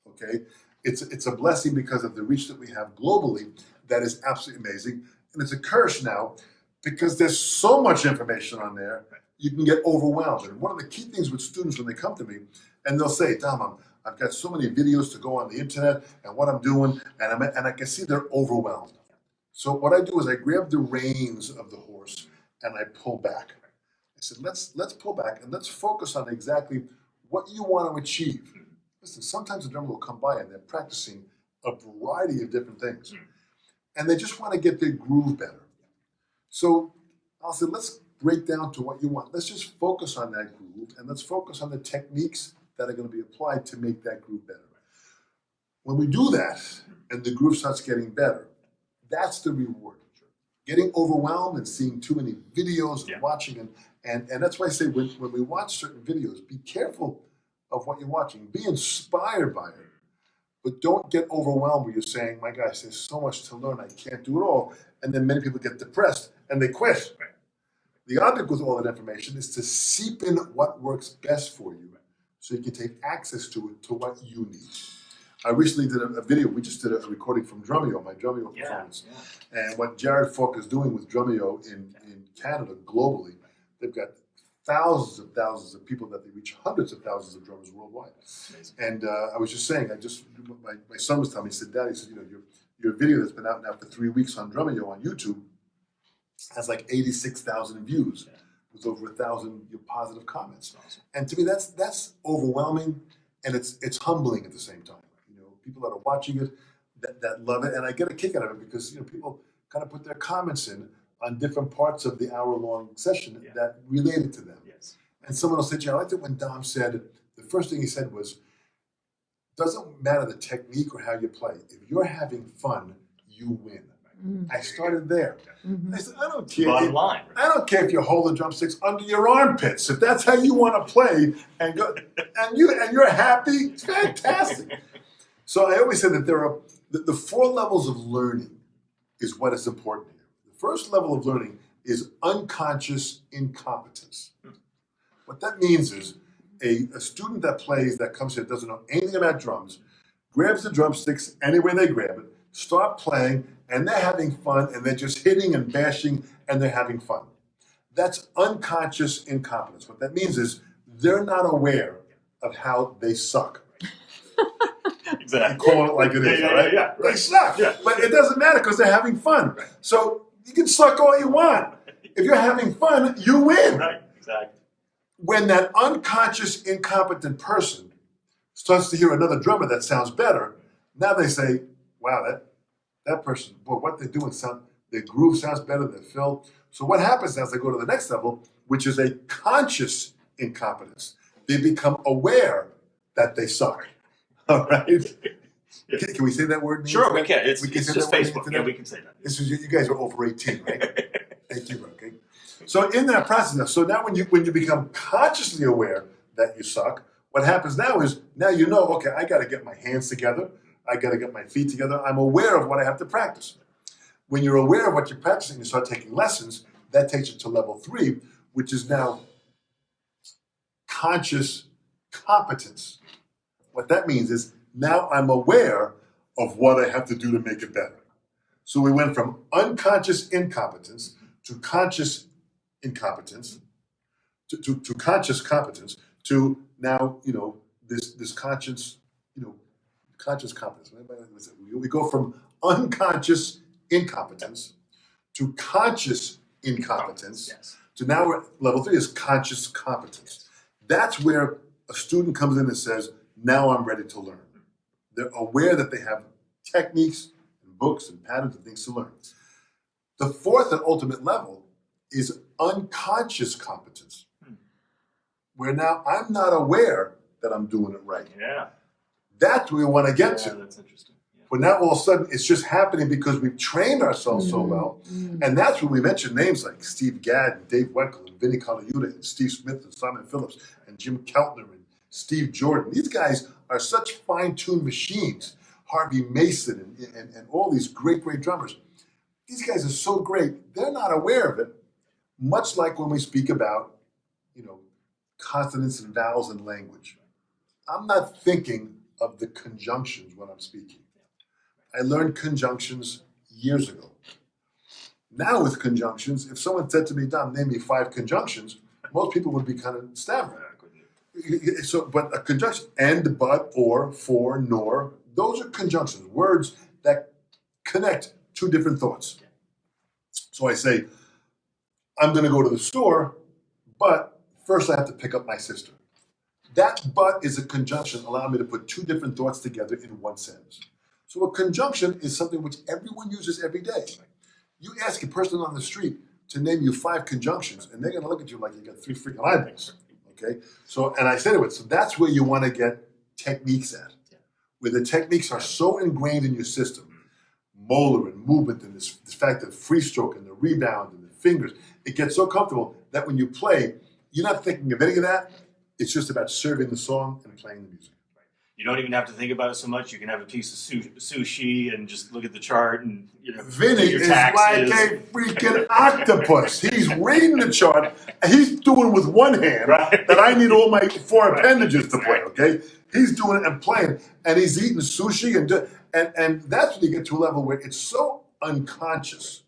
Okay, it's a blessing because of the reach that we have globally. That is absolutely amazing, and it's a curse now because there's so much information on there. You can get overwhelmed. And one of the key things with students when they come to me, and they'll say, Dom, I've got so many videos to go on the internet and what I'm doing, and I can see they're overwhelmed. So what I do is I grab the reins of the horse and I pull back. I said, let's pull back and let's focus on exactly what you want to achieve. Listen, sometimes a drummer will come by and they're practicing a variety of different things, and they just want to get their groove better. So I'll say, let's break down to what you want. Let's just focus on that groove and let's focus on the techniques that are going to be applied to make that groove better. When we do that and the groove starts getting better, that's the reward. Getting overwhelmed and seeing too many videos and watching, and that's why I say when we watch certain videos, be careful of what you're watching. Be inspired by it, but don't get overwhelmed where you're saying, my gosh, there's so much to learn, I can't do it all. And then many people get depressed and they quit. The object with all that information is to seep in what works best for you so you can take access to it, to what you need. I recently did a video, we just did a recording from Drumeo, my Drumeo performance. Yeah. And what Jared Falk is doing with Drumeo in Canada globally, they've got thousands of people that they reach, hundreds of thousands of drummers worldwide. And I was just saying, my son was telling me, he said, Dad, he said, your video that's been out now for 3 weeks on Drumeo on YouTube has like 86,000 views with over 1,000 positive comments. Awesome. And to me, that's overwhelming, and it's humbling at the same time. People that are watching it that love it, and I get a kick out of it because people kind of put their comments in on different parts of the hour-long session that related to them. Yes. And someone will say, I liked it when Dom said, the first thing he said was, doesn't matter the technique or how you play. If you're having fun, you win. Mm-hmm. I started there. Mm-hmm. I said, I don't care. Bottom line. Right? I don't care if you hold the drumsticks under your armpits. If that's how you want to play, and go, and you're happy, it's fantastic. So I always say that there are the 4 levels of learning is what is important here. The first level of learning is unconscious incompetence. What that means is a student that comes here, doesn't know anything about drums, grabs the drumsticks any way they grab it, start playing, and they're having fun, and they're just hitting and bashing, and they're having fun. That's unconscious incompetence. What that means is they're not aware of how they suck. Exactly. Call it like it is, right? Yeah, right? They suck, but it doesn't matter because they're having fun. Right. So you can suck all you want. If you're having fun, you win. Right, exactly. When that unconscious incompetent person starts to hear another drummer that sounds better, now they say, wow, that person, boy, what they're doing, their groove sounds better, their fill. So what happens now is they go to the next level, which is a conscious incompetence. They become aware that they suck. All right. Can we say that word? Sure, we can. It's just Facebook. Yeah, we can say that. This is you guys are over 18, right? 18, okay. So in that process now, when you become consciously aware that you suck, what happens now is okay, I got to get my hands together. I got to get my feet together. I'm aware of what I have to practice. When you're aware of what you're practicing, you start taking lessons. That takes you to level 3, which is now conscious competence. What that means is now I'm aware of what I have to do to make it better. So we went from unconscious incompetence to conscious incompetence to conscious competence to now this conscious conscious competence. We go from unconscious incompetence to conscious incompetence to now we're level 3 is conscious competence. That's where a student comes in and says, now I'm ready to learn. They're aware that they have techniques and books and patterns and things to learn. The 4th and ultimate level is unconscious competence, where now I'm not aware that I'm doing it right. Yeah. That's what we want to get to. That's interesting. Yeah. But now all of a sudden it's just happening because we've trained ourselves so well. And that's when we mention names like Steve Gadd and Dave Weckl and Vinnie Colaiuta and Steve Smith and Simon Phillips and Jim Keltner and Steve Jordan. These guys are such fine-tuned machines. Harvey Mason and all these great, great drummers. These guys are so great, they're not aware of it, much like when we speak about, consonants and vowels in language. I'm not thinking of the conjunctions when I'm speaking. I learned conjunctions years ago. Now with conjunctions, if someone said to me, Dom, name me 5 conjunctions, most people would be kind of stammering. So, but a conjunction, and, but, or, for, nor, those are conjunctions, words that connect 2 different thoughts. So I say, I'm going to go to the store, but first I have to pick up my sister. That but is a conjunction allowing me to put 2 different thoughts together in one sentence. So a conjunction is something which everyone uses every day. You ask a person on the street to name you 5 conjunctions, and they're going to look at you like you got 3 freaking eyeballs. Okay? So, and I say to it, so that's where you want to get techniques at, where the techniques are so ingrained in your system. Moeller and movement and this fact of free stroke and the rebound and the fingers, it gets so comfortable that when you play, you're not thinking of any of that. It's just about serving the song and playing the music. You don't even have to think about it so much. You can have a piece of sushi and just look at the chart and Vinny do your is taxes. like a freaking octopus. He's reading the chart and he's doing with one hand that I need all my 4 appendages to play. Okay, he's doing it and playing, and he's eating sushi and that's when you get to a level where it's so unconscious,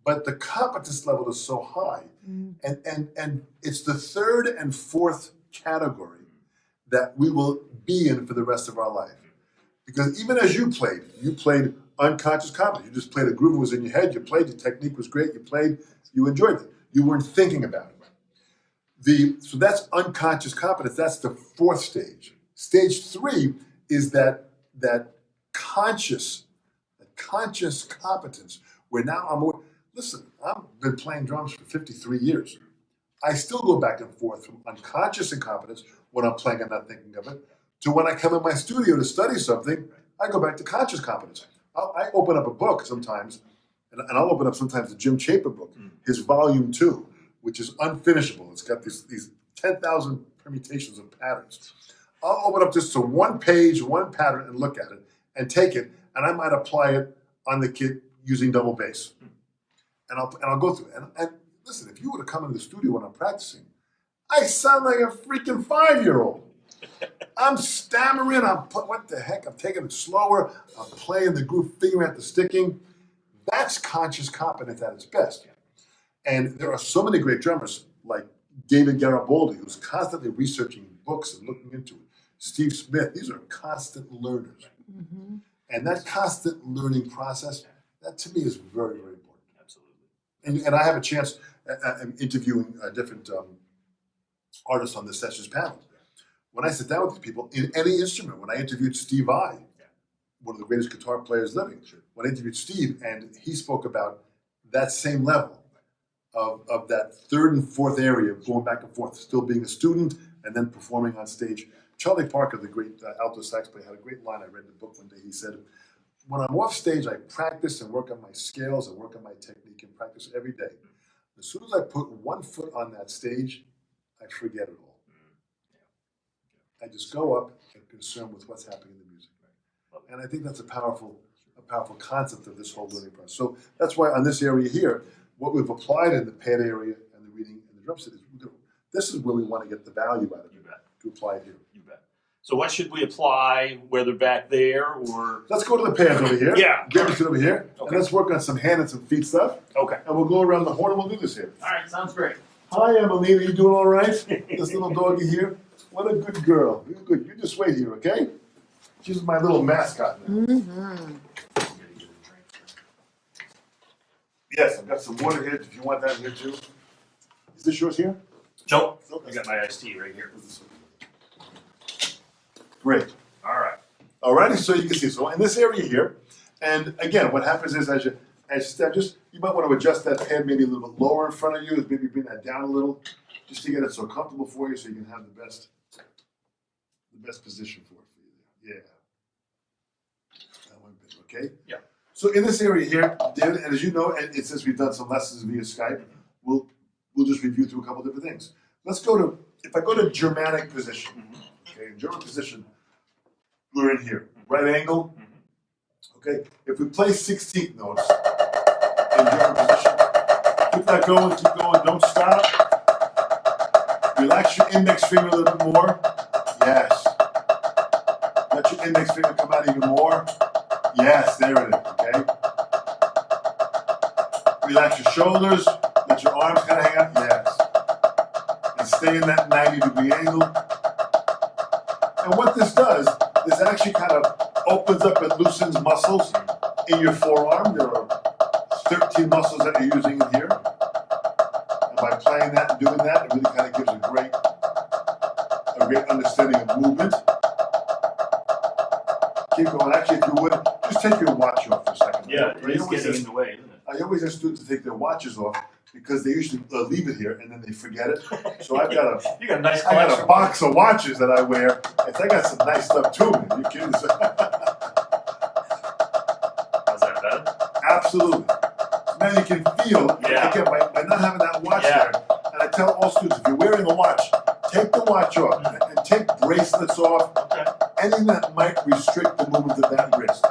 but the competence level is so high, and it's the 3rd and 4th category that we will be in for the rest of our life. Because even as you played unconscious competence. You just played a groove that was in your head, you played, your technique was great, you played, you enjoyed it. You weren't thinking about it. So that's unconscious competence, that's the 4th stage. Stage 3 is that conscious competence, where now listen, I've been playing drums for 53 years. I still go back and forth from unconscious incompetence when I'm playing and not thinking of it, to when I come in my studio to study something, I go back to conscious competence. I open up a book sometimes, and I'll open up sometimes the Jim Chapin book, his volume 2, which is unfinishable. It's got these 10,000 permutations of patterns. I'll open up just to one page, one pattern, and look at it, and take it, and I might apply it on the kit using double bass. And I'll go through it. And listen, if you were to come into the studio when I'm practicing, I sound like a freaking 5-year-old. I'm stammering, what the heck, I'm taking it slower, I'm playing the groove, figuring out the sticking. That's conscious competence at its best. And there are so many great drummers, like David Garibaldi, who's constantly researching books and looking into it. Steve Smith, these are constant learners. Mm-hmm. And that constant learning process, that to me is very, very important. Absolutely. And I have a chance, I'm interviewing different artists on the Sessions panel. When I sit down with these people, in any instrument, when I interviewed Steve Vai, one of the greatest guitar players living, when I interviewed Steve, and he spoke about that same level of that 3rd and 4th area of going back and forth, still being a student and then performing on stage. Charlie Parker, the great alto sax player, had a great line I read in the book one day. He said, when I'm off stage, I practice and work on my scales and work on my technique and practice every day. As soon as I put one foot on that stage, I forget it all. I just go up and concerned with what's happening in the music. And I think that's a powerful concept of this whole learning process. So that's why on this area here, what we've applied in the pad area and the reading and the drum set is this is where we want to get the value out of it to apply it here. You bet. So what should we apply, whether back there or? Let's go to the pads over here. Yeah. Get it over here. Okay. And let's work on some hand and some feet stuff. Okay. And we'll go around the horn and we'll do this here. All right, sounds great. Hi, Emelina, you doing all right? This little doggy here. What a good girl. You're good. You just wait here, okay? She's my little mascot now. Mm-hmm. Yes, I've got some water here. If you want that here too. Is this yours here? Nope. I got my iced tea right here. Great. All right. All righty, so you can see. So in this area here, and again, what happens is just you might want to adjust that pad maybe a little bit lower in front of you, maybe bring that down a little, just to get it so comfortable for you, so you can have the best position for it for you. Yeah. That one bit, okay? Yeah. So in this area here, David, and as you know, and since we've done some lessons via Skype, we'll just review through a couple different things. Let's go to, if I go to Germanic position, okay, in German position, we're in here, right angle, okay? If we play 16th notes in German position, keep that going, don't stop. Relax your index finger a little bit more, yes. Let your index finger come out even more, yes, there it is, okay? Relax your shoulders, let your arms kind of hang out, yes. And stay in that 90-degree angle. And what this does, this actually kind of opens up and loosens muscles in your forearm. There are 13 muscles that you're using in here. And by playing that and doing that, it really kind of gives a great understanding of movement. Keep going. Actually, if you would, just take your watch off for a second. Yeah, it is getting in the way, isn't it? I always ask students to take their watches off because they usually leave it here and then they forget it. So I've got You got a nice I got collection. a box of watches that I wear. I got some nice stuff too. Man. You kidding? How's that better? Absolutely. Now you can feel, again, by not having that watch there, and I tell all students, if you're wearing a watch, take the watch off and take bracelets off, anything that might restrict the movement of that wrist.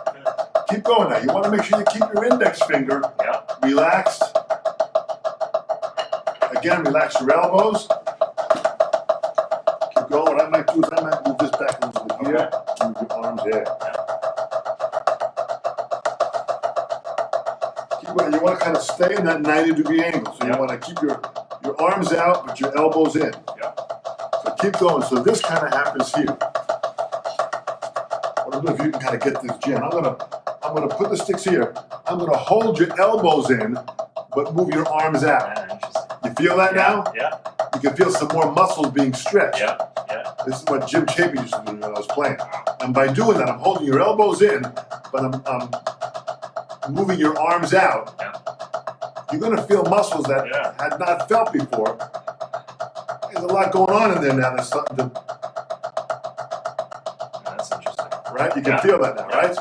Keep going now. You want to make sure you keep your index finger relaxed. Again, relax your elbows. Keep going. What I might do is I might move this back a little bit here. Move your arms there. Keep going. You want to kind of stay in that 90-degree angle. So you want to keep your arms out, but your elbows in. So keep going. So this kind of happens here. What I'm doing, if you can kind of get this jam. I'm gonna put the sticks here. I'm gonna hold your elbows in, but move your arms out. You feel that now? Yeah. You can feel some more muscles being stretched. Yeah. This is what Jim Chapin used to do when I was playing. And by doing that, I'm holding your elbows in, but I'm moving your arms out. You're gonna feel muscles that had not felt before. There's a lot going on in there now. There's something to. That's interesting. Right? You can feel that now, right?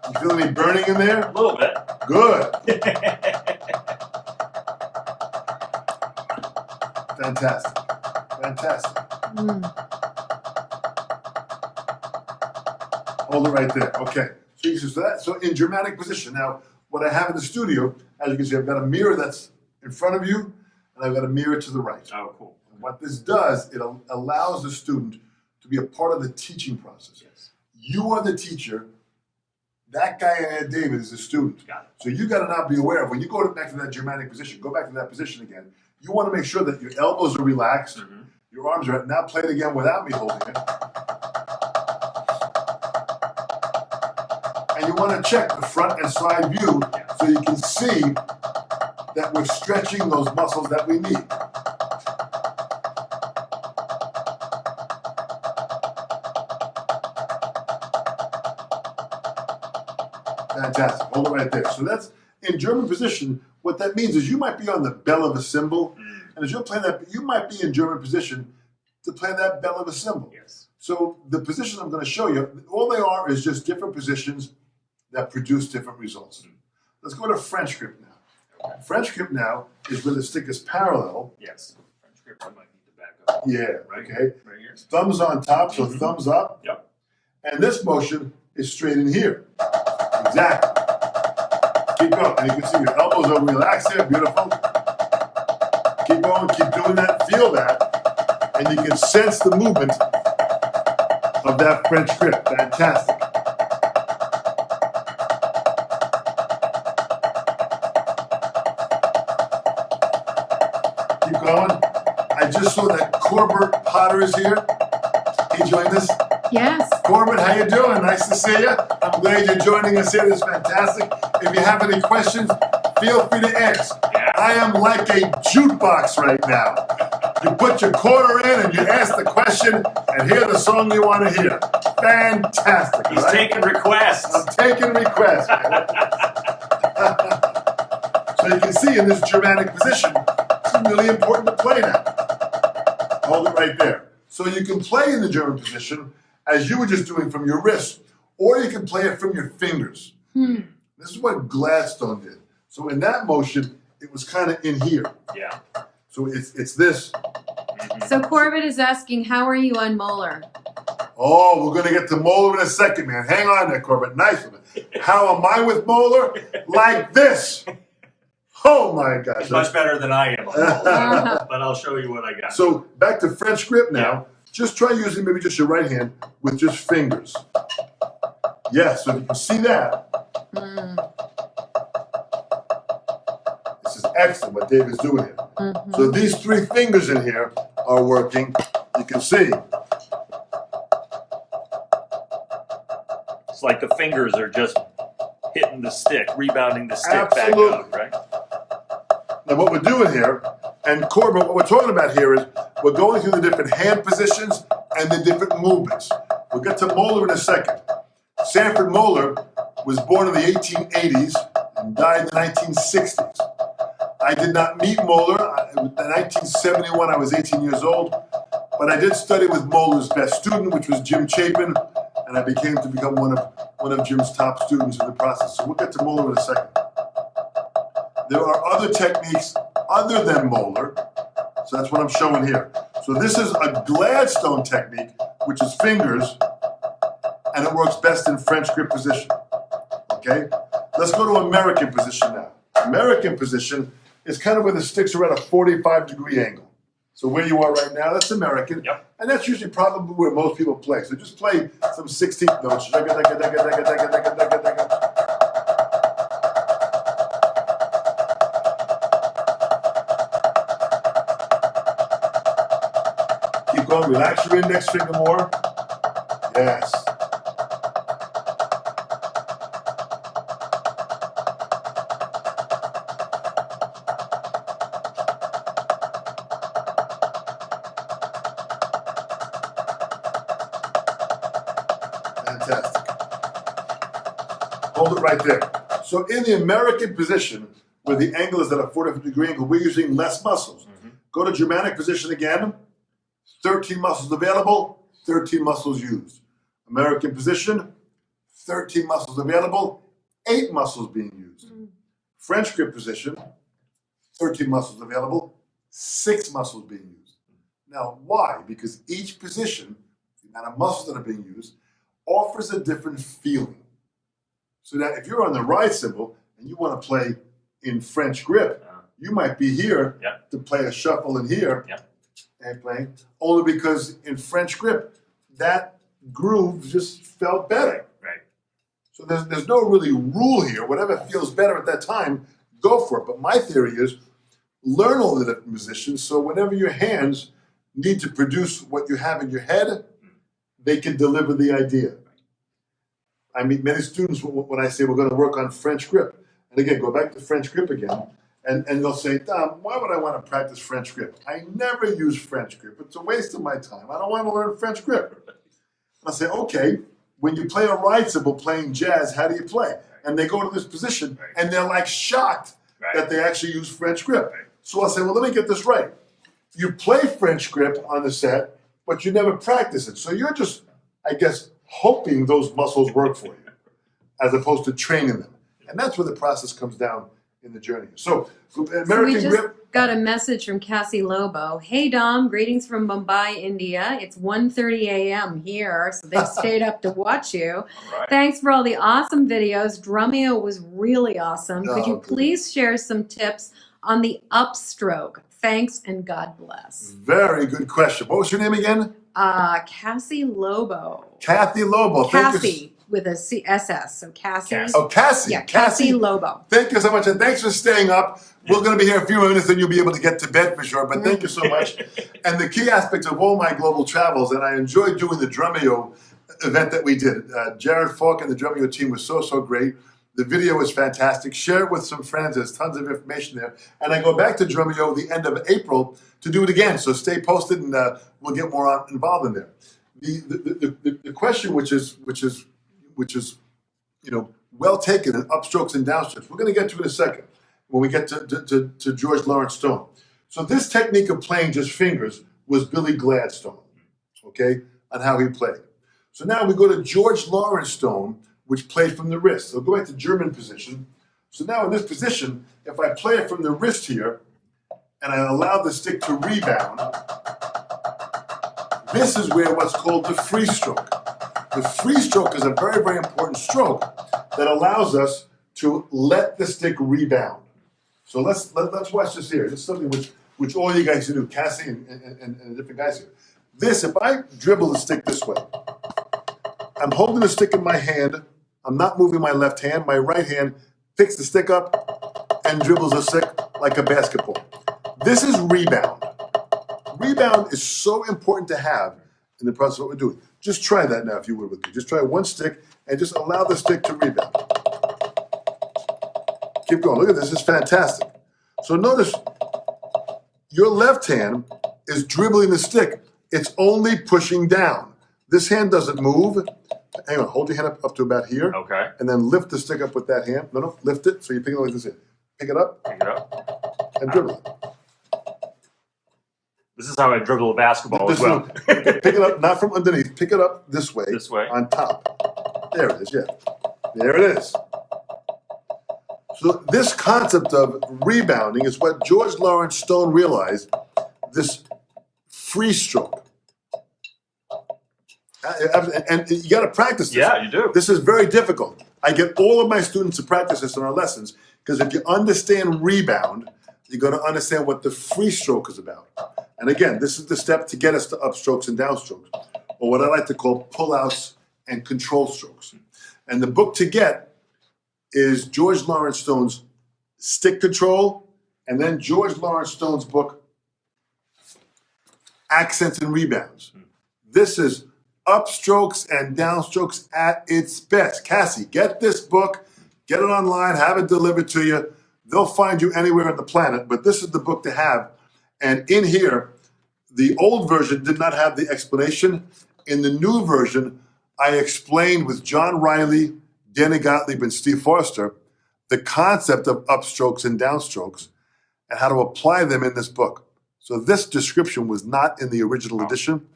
You feel any burning in there? A little bit. Good. Fantastic. Fantastic. Hold it right there. Okay. So you can see that. So in Germanic position. Now, what I have in the studio, as you can see, I've got a mirror that's in front of you, and I've got a mirror to the right. Oh, cool. And what this does, it allows the student to be a part of the teaching process. Yes. You are the teacher. That guy in there, David, is a student. Got it. So you got to now be aware of when you go back to that Germanic position, go back to that position again. You want to make sure that your elbows are relaxed, your arms are now play it again without me holding it. And you want to check the front and side view so you can see that we're stretching those muscles that we need. Fantastic. Hold it right there. So that's in German position. What that means is you might be on the bell of a cymbal, and as you're playing that, you might be in German position to play that bell of a cymbal. Yes. So the positions I'm going to show you, all they are is just different positions that produce different results. Let's go to French grip now. Okay. French grip now is where the stick is parallel. Yes. French grip, I might need to back up. Yeah. Right. Okay. Right here. Thumbs on top, so thumbs up. Yep. And this motion is straight in here. Exactly. Keep going. And you can see your elbows are relaxed there. Beautiful. Keep going. Keep doing that. Feel that. And you can sense the movement of that French grip. Fantastic. Keep going. I just saw that Corbett Potter is here. He joined us. Yes. Corbett, how you doing? Nice to see you. I'm glad you're joining us here. This is fantastic. If you have any questions, feel free to ask. I am like a jukebox right now. You put your quarter in and you ask the question and hear the song you want to hear. Fantastic. He's taking requests. I'm taking requests, man. So you can see in this Germanic position, it's really important to play now. Hold it right there. So you can play in the German position as you were just doing from your wrist, or you can play it from your fingers. This is what Gladstone did. So in that motion, it was kind of in here. Yeah. So it's this. So Corbett is asking, how are you on Moeller? Oh, we're going to get to Moeller in a second, man. Hang on there, Corbett. Nice one. How am I with Moeller? Like this. Oh, my gosh. Much better than I am, but I'll show you what I got. So back to French grip now. Just try using maybe just your right hand with just fingers. Yes, so if you can see that. This is excellent what Dave is doing here. So these three fingers in here are working. You can see. It's like the fingers are just hitting the stick, rebounding the stick Absolutely. back up, right? Now what we're doing here, and Corbin, what we're talking about here is we're going through the different hand positions and the different movements. We'll get to Moeller in a second. Sanford Moeller was born in the 1880s and died in the 1960s. I did not meet Moeller. In 1971, I was 18 years old, but I did study with Moeller's best student, which was Jim Chapin, and I became to become one of Jim's top students in the process. So we'll get to Moeller in a second. There are other techniques other than Moeller, so that's what I'm showing here. So this is a Gladstone technique, which is fingers, and it works best in French grip position. Okay? Let's go to American position now. American position is kind of where the sticks are at a 45-degree angle. So where you are right now, that's American. Yep. And that's usually probably where most people play. So just play some 16th notes. Keep going. Relax your index finger more. Yes. Fantastic. Hold it right there. So in the American position, where the angle is at a 45-degree angle, we're using less muscles. Go to Germanic position again. 13 muscles available, 13 muscles used. American position, 13 muscles available, 8 muscles being used. French grip position, 13 muscles available, 6 muscles being used. Now, why? Because each position, the amount of muscles that are being used, offers a different feeling. So that if you're on the right cymbal and you want to play in French grip, you might be here to play a shuffle in here and playing, only because in French grip, that groove just felt better. Right. So there's no really rule here. Whatever feels better at that time, go for it. But my theory is learn all the different positions so whenever your hands need to produce what you have in your head, they can deliver the idea. I meet many students when I say we're going to work on French grip. And again, go back to French grip again. And they'll say, Dom, why would I want to practice French grip? I never use French grip. It's a waste of my time. I don't want to learn French grip. And I say, okay, when you play a ride cymbal playing jazz, how do you play? And they go to this position, and they're like shocked that they actually use French grip. So I'll say, well, let me get this right. You play French grip on the set, but you never practice it. So you're just, I guess, hoping those muscles work for you, as opposed to training them. And that's where the process comes down in the journey. So American we just grip. got a message from Cassie Lobo. Hey Dom, greetings from Mumbai, India. It's 1:30 a.m. here, so they stayed up to watch you. Right. Thanks for all the awesome videos. Drumeo was really awesome. Could you good. please share some tips on the upstroke? Thanks and God bless. Very good question. What was your name again? Cassie Lobo. Kathy Lobo. Cassie with a CSS. So Cassie. Oh, Cassie. Yeah, Cassie Lobo. Thank you so much, and thanks for staying up. We're going to be here a few minutes, and you'll be able to get to bed for sure, but thank you so much. And the key aspect of all my global travels, and I enjoyed doing the Drumeo event that we did. Jared Falk and the Drumeo team was so great. The video was fantastic. Share it with some friends. There's tons of information there. And I go back to Drumeo the end of April to do it again, so stay posted, and we'll get more involved in there. The question, which is well taken in upstrokes and downstrokes, we're going to get to it in a second. when we get to George Lawrence Stone. So this technique of playing just fingers was Billy Gladstone, okay, on how he played. So now we go to George Lawrence Stone, which played from the wrist. So go back to German position. So now in this position, if I play it from the wrist here, and I allow the stick to rebound, this is where what's called the free stroke. The free stroke is a very, very important stroke that allows us to let the stick rebound. So let's watch this here. This is something which all you guys do, Cassie and the different guys here. This, if I dribble the stick this way, I'm holding the stick in my hand. I'm not moving my left hand. My right hand picks the stick up and dribbles the stick like a basketball. This is rebound. Rebound is so important to have in the process of what we're doing. Just try that now if you would with me. Just try one stick and just allow the stick to rebound. Keep going. Look at this. It's fantastic. So notice your left hand is dribbling the stick. It's only pushing down. This hand doesn't move. Hang on. Hold your hand up to about here. Okay. And then lift the stick up with that hand. No, lift it. So you pick it up like this here. Pick it up. Pick it up. And dribble it. This is how I dribble a basketball as well. Pick it up, not from underneath. Pick it up this way. This way. On top. There it is, yeah. There it is. So this concept of rebounding is what George Lawrence Stone realized, this free stroke. And you got to practice this. Yeah, you do. This is very difficult. I get all of my students to practice this in our lessons because if you understand rebound, you're going to understand what the free stroke is about. And again, this is the step to get us to upstrokes and downstrokes, or what I like to call pullouts and control strokes. And the book to get is George Lawrence Stone's Stick Control, and then George Lawrence Stone's book, Accents and Rebounds. This is upstrokes and downstrokes at its best. Cassie, get this book, get it online, have it delivered to you. They'll find you anywhere on the planet, but this is the book to have. And in here, the old version did not have the explanation. In the new version, I explained with John Riley, Danny Gottlieb, and Steve Forster the concept of upstrokes and downstrokes and how to apply them in this book. So this description was not in the original edition.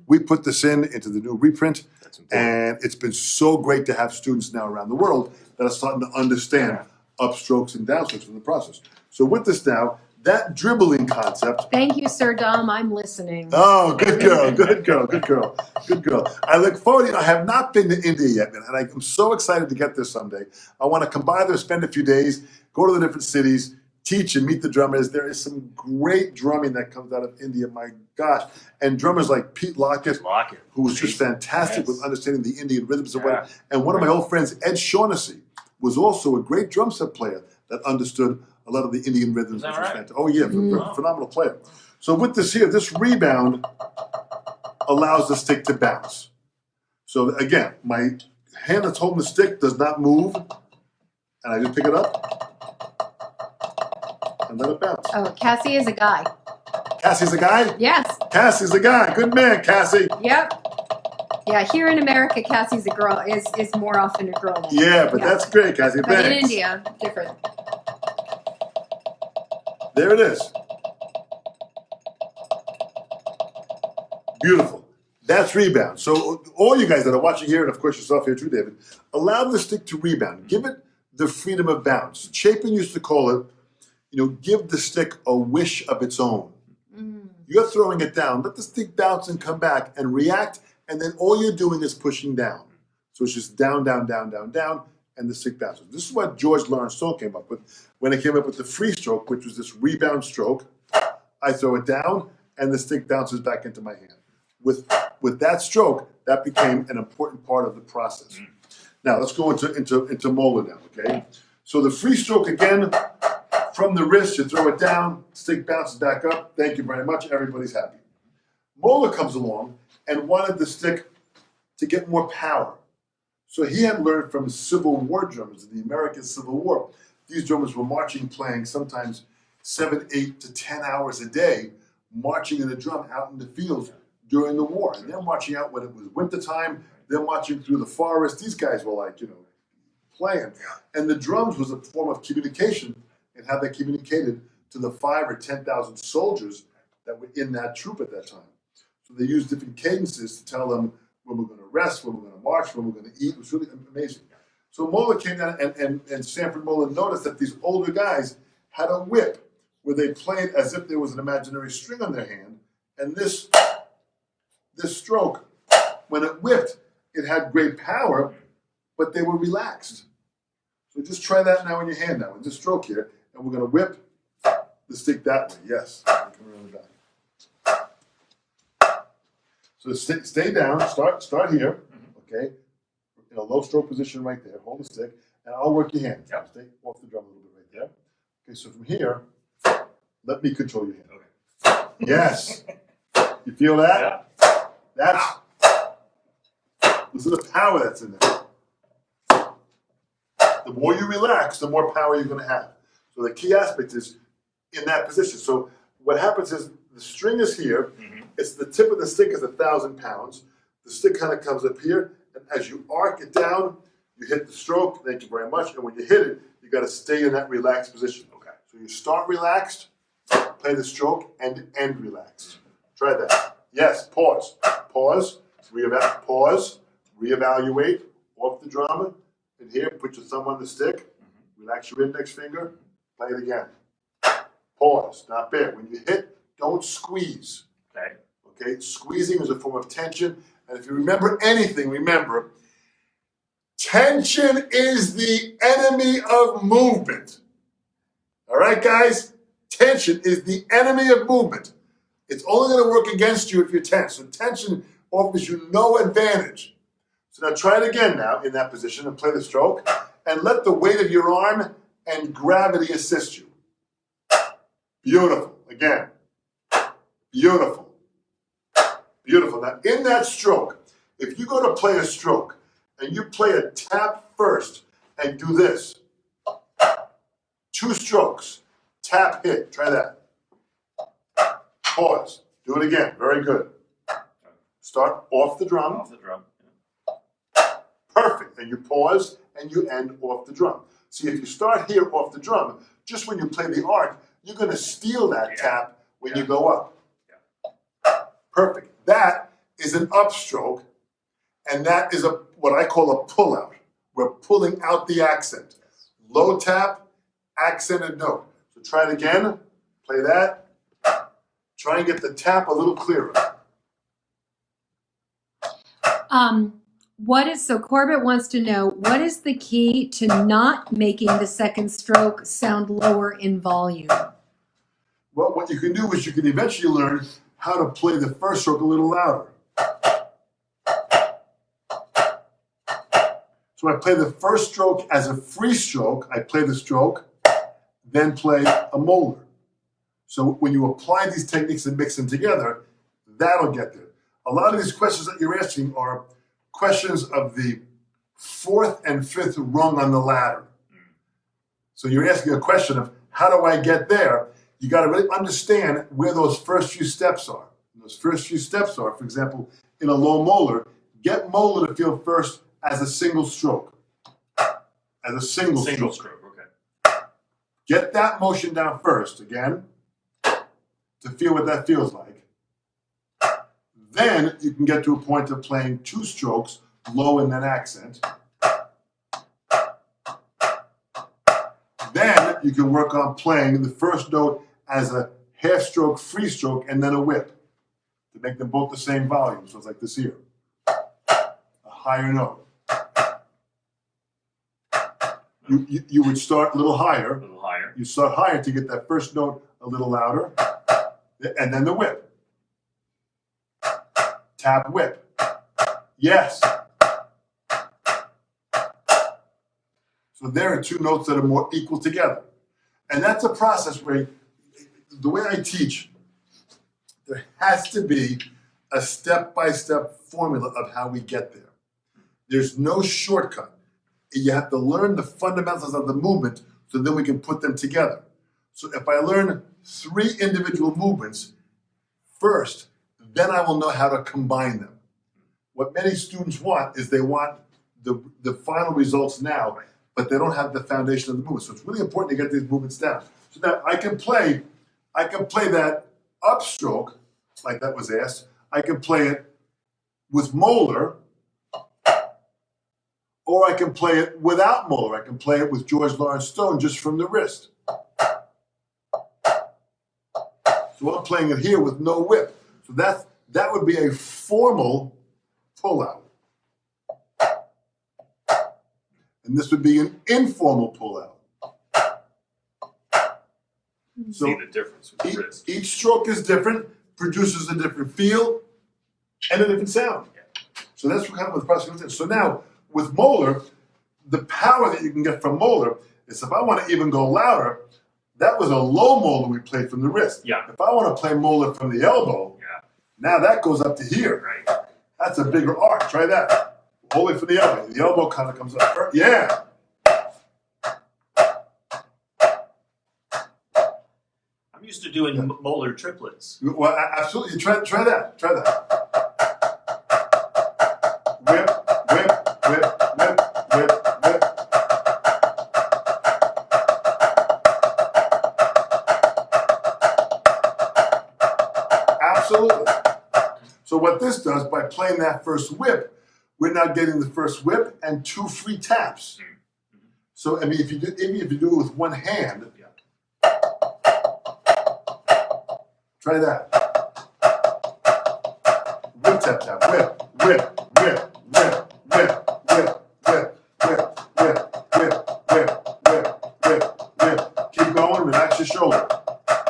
We put this into the new reprint, and it's been so great to have students now around the world that are starting to understand upstrokes and downstrokes in the process. So with this now, that dribbling concept. Thank you, Sir Dom. I'm listening. Oh, good girl, good girl, good girl, good girl. I look forward to I have not been to India yet, and I'm so excited to get there someday. I want to come by there, spend a few days, go to the different cities, teach and meet the drummers. There is some great drumming that comes out of India, my gosh. And drummers like Pete Lockett, who was just fantastic with understanding the Indian rhythms and what. And one of my old friends, Ed Shaughnessy, was also a great drum set player that understood a lot of the Indian rhythms. Which was fantastic. Oh yeah, phenomenal player. So with this here, this rebound allows the stick to bounce. So again, my hand that's holding the stick does not move, and I just pick it up and let it bounce. Oh, Cassie is a guy. Cassie's a guy? Yes. Cassie's a guy. Good man, Cassie. Yep. Yeah, here in America, Cassie's a girl, is more often a girl. Yeah, but that's great, Cassie. But Thanks. in India, different. There it is. Beautiful. That's rebound. So all you guys that are watching here, and of course yourself here too, David, allow the stick to rebound. Give it the freedom of bounce. Chapin used to call it, give the stick a wish of its own. You're throwing it down. Let the stick bounce and come back and react, and then all you're doing is pushing down. So it's just down, down, down, down, down, and the stick bounces. This is what George Lawrence Stone came up with when he came up with the free stroke, which was this rebound stroke. I throw it down, and the stick bounces back into my hand. With that stroke, that became an important part of the process. Now let's go into Moeller now, okay? So the free stroke again, from the wrist, you throw it down, stick bounces back up. Thank you very much. Everybody's happy. Moeller comes along and wanted the stick to get more power. So he had learned from Civil War drummers in the American Civil War. These drummers were marching, playing sometimes 7, 8 to 10 hours a day, marching in a drum out in the fields during the war. And they're marching out when it was wintertime. They're marching through the forest. These guys were like, playing. And the drums was a form of communication in and how they communicated to the 5,000 or 10,000 soldiers that were in that troop at that time. So they used different cadences to tell them when we're going to rest, when we're going to march, when we're going to eat. It was really amazing. So Moeller came down, and Sanford Moeller noticed that these older guys had a whip where they played as if there was an imaginary string on their hand, and this stroke, when it whipped, it had great power, but they were relaxed. So just try that now in your hand now, with this stroke here, and we're going to whip the stick that way. Yes. So stay down, start here, okay? In a low stroke position right there. Hold the stick, and I'll work your hand. Yep. Stay off the drum a little bit right there. Okay, so from here, let me control your hand. Okay. Yes. You feel that? Yeah. Listen to the power that's in there. The more you relax, the more power you're going to have. So the key aspect is in that position. So what happens is the string is here. It's the tip of the stick is 1,000 pounds. The stick kind of comes up here, and as you arc it down, you hit the stroke. Thank you very much. And when you hit it, you got to stay in that relaxed position. Okay. So you start relaxed, play the stroke, and end relaxed. Try that. Yes. Pause. Pause. Pause. Reevaluate. Off the drum. And here, put your thumb on the stick. Relax your index finger. Play it again. Pause. Not bad. When you hit, don't squeeze. Okay. Okay. Squeezing is a form of tension. And if you remember anything, remember, tension is the enemy of movement. All right, guys? Tension is the enemy of movement. It's only going to work against you if you're tense. So tension offers you no advantage. So now try it again now in that position and play the stroke. And let the weight of your arm and gravity assist you. Beautiful. Again. Beautiful. Beautiful. Now, in that stroke, if you go to play a stroke and you play a tap first and do this, 2 strokes, tap, hit. Try that. Pause. Do it again. Very good. Start off the drum. Off the drum. Perfect. And you pause and you end off the drum. See, if you start here off the drum, just when you play the arc, you're going to steal that tap when you go up. Perfect. That is an upstroke, and that is what I call a pull-out. We're pulling out the accent. Low tap, accented note. So try it again. Play that. Try and get the tap a little clearer. So Corbett wants to know, what is the key to not making the second stroke sound lower in volume? Well, what you can do is you can eventually learn how to play the first stroke a little louder. So I play the first stroke as a free stroke. I play the stroke, then play a Moeller. So when you apply these techniques and mix them together, that'll get there. A lot of these questions that you're asking are questions of the 4th and 5th rung on the ladder. So you're asking a question of, how do I get there? You got to really understand where those first few steps are. And those first few steps are, for example, in a low Moeller, get Moeller to feel first as a single stroke. As a single stroke. Okay. Get that motion down first, again, to feel what that feels like. Then you can get to a point of playing 2 strokes, low and then accent. Then you can work on playing the first note as a half stroke, free stroke, and then a whip to make them both the same volume. So it's like this here. A higher note. You would start a little higher. A little higher. You start higher to get that first note a little louder. And then the whip. Tap, whip. Yes. So there are 2 notes that are more equal together. And that's a process where, the way I teach, there has to be a step-by-step formula of how we get there. There's no shortcut. You have to learn the fundamentals of the movement so then we can put them together. So if I learn 3 individual movements first, then I will know how to combine them. What many students want is they want the final results now. but they don't have the foundation of the movement. So it's really important to get these movements down. So now I can play that upstroke, like that was asked. I can play it with Moeller, or I can play it without Moeller. I can play it with George Lawrence Stone just from the wrist. So I'm playing it here with no whip. So that would be a formal pullout. And this would be an informal pullout. So See the difference with the wrist. each stroke is different, produces a different feel and a different sound. Yeah. So that's kind of what the process is. So now with Moeller, the power that you can get from Moeller is if I want to even go louder, that was a low Moeller we played from the wrist. Yeah. If I want to play Moeller from the elbow, now that goes up to here. Right. That's a bigger arc. Try that. All the way from the elbow. The elbow kind of comes up first. Yeah. I'm used to doing Moeller triplets. Well, absolutely. Try that. Try that. Whip, whip, whip, whip, whip, whip. Absolutely. So what this does, by playing that first whip, we're now getting the first whip and 2 free taps. So I mean, if you do it with one hand, try that. Whip tap tap. Whip, whip, whip, whip, whip, whip, whip, whip, whip, whip, whip, whip, whip, whip. Keep going. Relax your shoulder.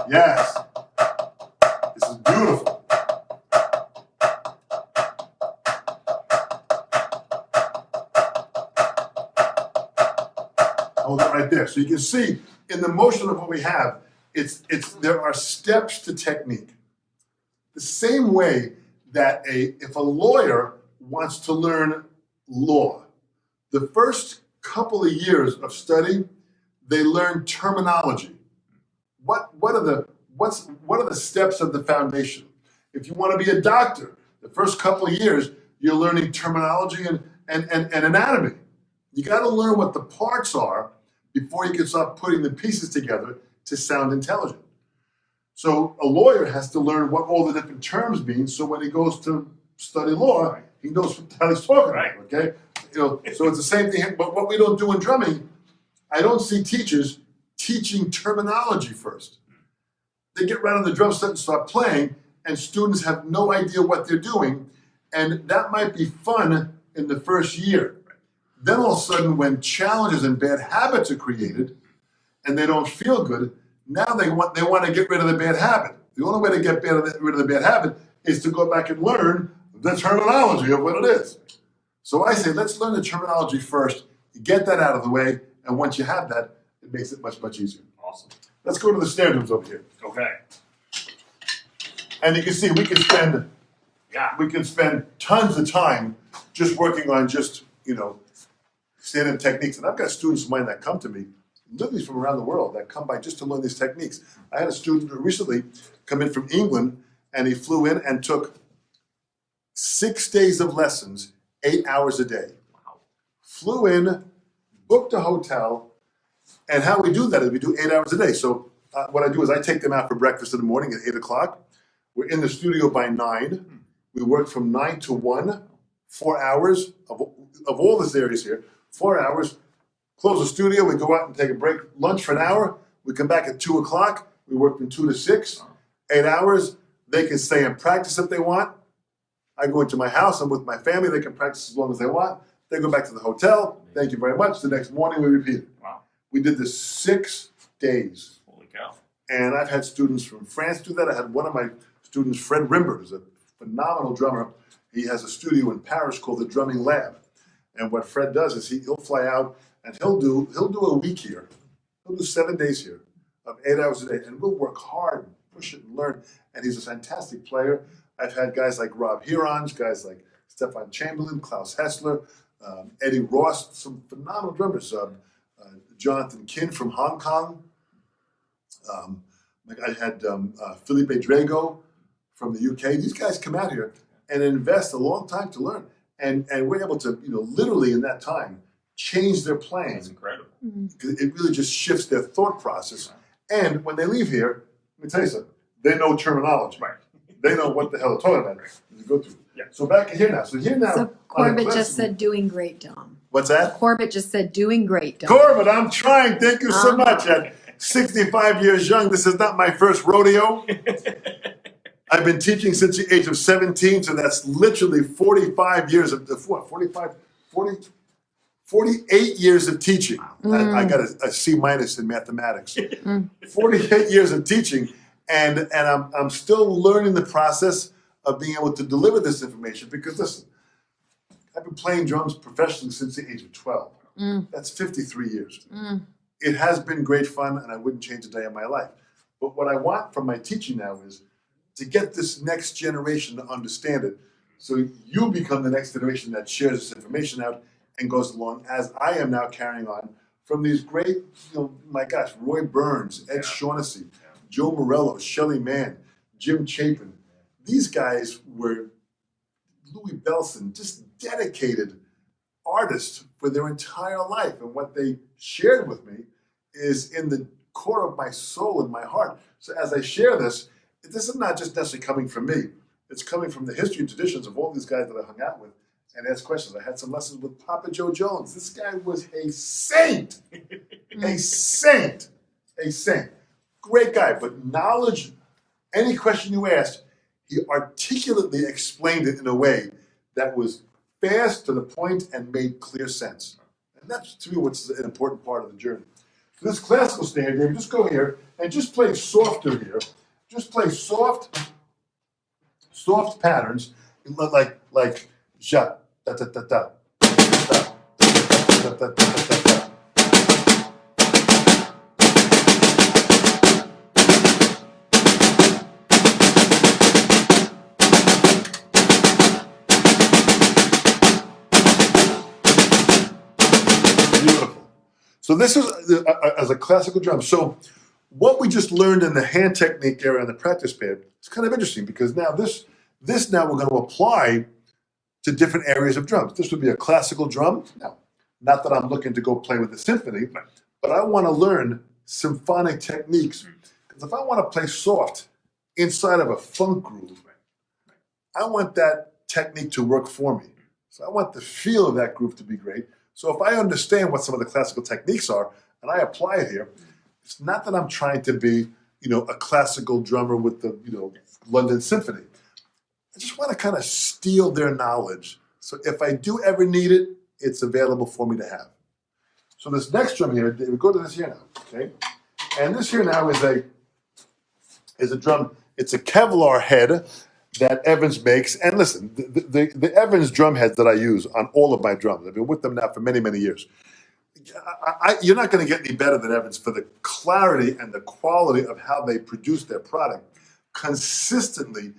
Yes. This is beautiful. Hold it right there. So you can see in the motion of what we have, there are steps to technique. The same way that if a lawyer wants to learn law, the first couple of years of study, they learn terminology. What are the steps of the foundation? If you want to be a doctor, the first couple of years, you're learning terminology and anatomy. You got to learn what the parts are before you can start putting the pieces together to sound intelligent. So a lawyer has to learn what all the different terms mean, so when he goes to study law, he knows what the hell he's talking about, okay? So it's the same thing, but what we don't do in drumming, I don't see teachers teaching terminology first. They get right on the drum set and start playing, and students have no idea what they're doing, and that might be fun in the first year. Then all of a sudden, when challenges and bad habits are created, and they don't feel good, now they want to get rid of the bad habit. The only way to get rid of the bad habit is to go back and learn the terminology of what it is. So I say, let's learn the terminology first, get that out of the way, and once you have that, it makes it much, much easier. Awesome. Let's go to the snare drums over here. Okay. And you can see we can spend tons of time just working on standard techniques. And I've got students of mine that come to me, literally from around the world, that come by just to learn these techniques. I had a student who recently come in from England, and he flew in and took 6 days of lessons, 8 hours a day. Wow. Flew in, booked a hotel, and how we do that is we do 8 hours a day. So what I do is I take them out for breakfast in the morning at 8 o'clock. We're in the studio by 9. We work from 9 to 1, 4 hours of all this areas here, 4 hours. Close the studio, we go out and take a break, lunch for an hour. We come back at 2 o'clock. We work from 2 to 6, 8 hours. They can stay and practice if they want. I go into my house, I'm with my family. They can practice as long as they want. They go back to the hotel. Thank you very much. The next morning we repeat it. Wow. We did this 6 days. Holy cow. And I've had students from France do that. I had one of my students, Fred Rimber, who's a phenomenal drummer. He has a studio in Paris called the Drumming Lab. And what Fred does is he'll fly out and he'll do a week here. He'll do 7 days here of 8 hours a day. And we'll work hard and push it and learn. And he's a fantastic player. I've had guys like Rob Hirons, guys like Stefan Chamberlain, Klaus Hessler, Eddie Ross, some phenomenal drummers. Jonathan Kin from Hong Kong. I had Felipe Drago from the UK. These guys come out here and invest a long time to learn. And we're able to, literally in that time, change their playing. That's incredible. It really just shifts their thought process. And when they leave here, let me tell you something, they know terminology. Right. They know what the hell they're talking about. You go through. Yeah. So back here now. So here now. So Corbett just classical- said doing great, Dom. What's that? Corbett just said doing great, Dom. Corbett, I'm trying. Thank you so much. At 65 years young, this is not my first rodeo. I've been teaching since the age of 17, so that's literally 45 years of, 48 years of teaching. I got a C minus in mathematics. 48 years of teaching, and I'm still learning the process of being able to deliver this information because, listen, I've been playing drums professionally since the age of 12. That's 53 years. It has been great fun, and I wouldn't change a day of my life. But what I want from my teaching now is to get this next generation to understand it, so you become the next generation that shares this information out and goes along, as I am now carrying on from these great, my gosh, Roy Burns, Ed Shaughnessy, Joe Morello, Shelly Mann, Jim Chapin. These guys were Louis Belson, just dedicated artists for their entire life. And what they shared with me is in the core of my soul and my heart. So as I share this is not just necessarily coming from me. It's coming from the history and traditions of all these guys that I hung out with and asked questions. I had some lessons with Papa Joe Jones. This guy was a saint. A saint. A saint. Great guy, but knowledge, any question you asked, he articulately explained it in a way that was fast, to the point, and made clear sense. And that's, to me, what's an important part of the journey. For this classical snare, Dave, just go here and just play softer here. Just play soft patterns, like ja, da da da da, da da da da da. Beautiful. So this is as a classical drum. So what we just learned in the hand technique area on the practice pad is kind of interesting, because now this now we're going to apply to different areas of drums. This would be a classical drum. Now, not that I'm looking to go play with the symphony, but I want to learn symphonic techniques. Because if I want to play soft inside of a funk groove, I want that technique to work for me. So I want the feel of that groove to be great. So if I understand what some of the classical techniques are and I apply it here, it's not that I'm trying to be, a classical drummer with the, London Symphony. I just want to kind of steal their knowledge. So if I do ever need it, it's available for me to have. So this next drum here, we go to this here now, okay? And this here now is a drum. It's a Kevlar head that Evans makes. And listen, the Evans drum heads that I use on all of my drums, I've been with them now for many, many years. You're not going to get any better than Evans for the clarity and the quality of how they produce their product consistently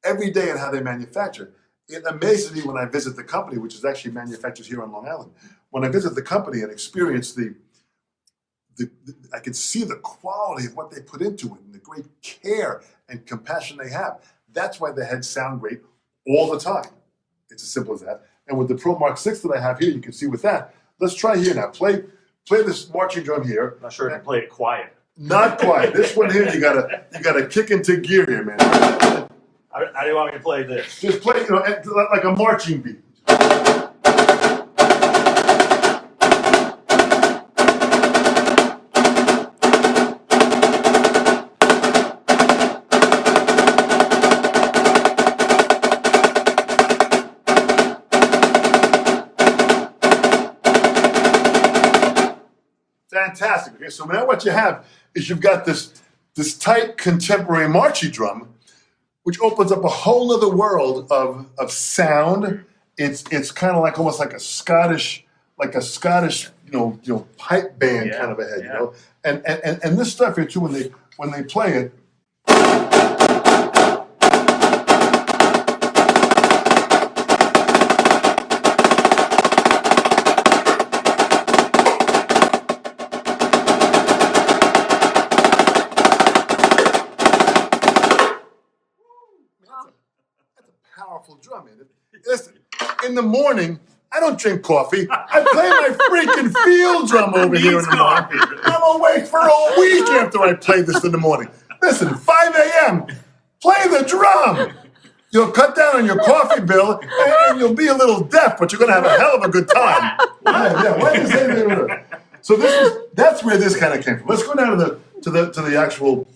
every day and how they manufacture. It amazes me when I visit the company, which is actually manufactured here on Long Island. When I visit the company and experience I can see the quality of what they put into it and the great care and compassion they have. That's why the heads sound great all the time. It's as simple as that. And with the Pro Mark 6 that I have here, you can see with that. Let's try here now. Play this marching drum here. I'm not sure if I can play it quiet. Not quiet. This one here, you gotta kick into gear here, man. How do you want me to play this? Just play, like a marching beat. Fantastic. Okay, so now what you have is you've got this tight contemporary marchy drum, which opens up a whole other world of sound. It's kind of like almost like a Scottish, pipe band kind of a head, And this stuff here too, when they play it. That's a powerful drum, man. Listen, in the morning, I don't drink coffee. I play my freaking field drum over here in the morning. I'm awake for a week after I play this in the morning. Listen, 5 a.m., play the drum. You'll cut down on your coffee bill, and you'll be a little deaf, but you're going to have a hell of a good time. Yeah, why did you say that? So that's where this kind of came from. Let's go down to the actual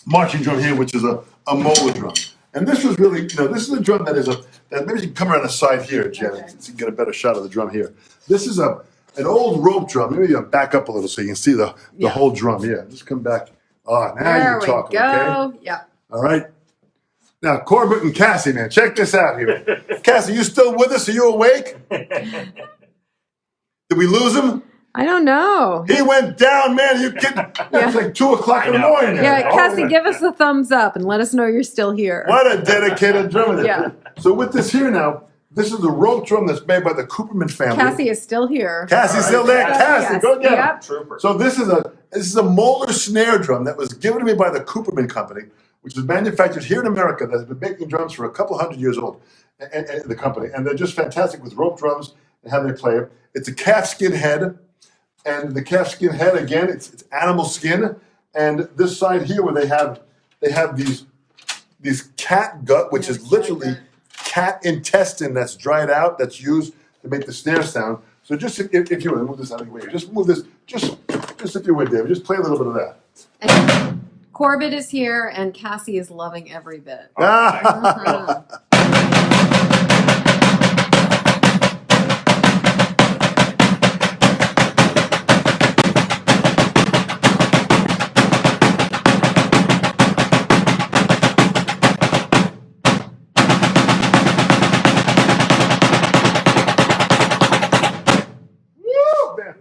marching drum here, which is a Moeller drum. And this was really, this is a drum that maybe you can come around the side here, Jen, so you can get a better shot of the drum here. This is an old rope drum. Maybe I'll back up a little so you can see the whole drum. Yeah, just come back. Oh, now you're talking, okay? Yeah. All right. Now, Corbett and Cassie, man, check this out here. Cassie, you still with us? Are you awake? Did we lose him? I don't know. He went down, man. You kidding? It's like 2 o'clock in the morning. Yeah, Cassie, give us a thumbs up and let us know you're still here. What a dedicated drummer. Yeah. So with this here now, this is the rope drum that's made by the Cooperman family. Cassie is still here. Cassie's still there. Cassie, go get him. Trooper. So this is a Moeller snare drum that was given to me by the Cooperman company, which was manufactured here in America, that has been making drums for a couple hundred years old, and the company. And they're just fantastic with rope drums and how they play it. It's a calfskin head. And the calfskin head, again, it's animal skin. And this side here where they have these cat gut, which is literally cat intestine that's dried out, that's used to make the snare sound. So just if you would move this out of the way, just move this, just if you would, David, just play a little bit of that. And Corbett is here, and Cassie is loving every bit.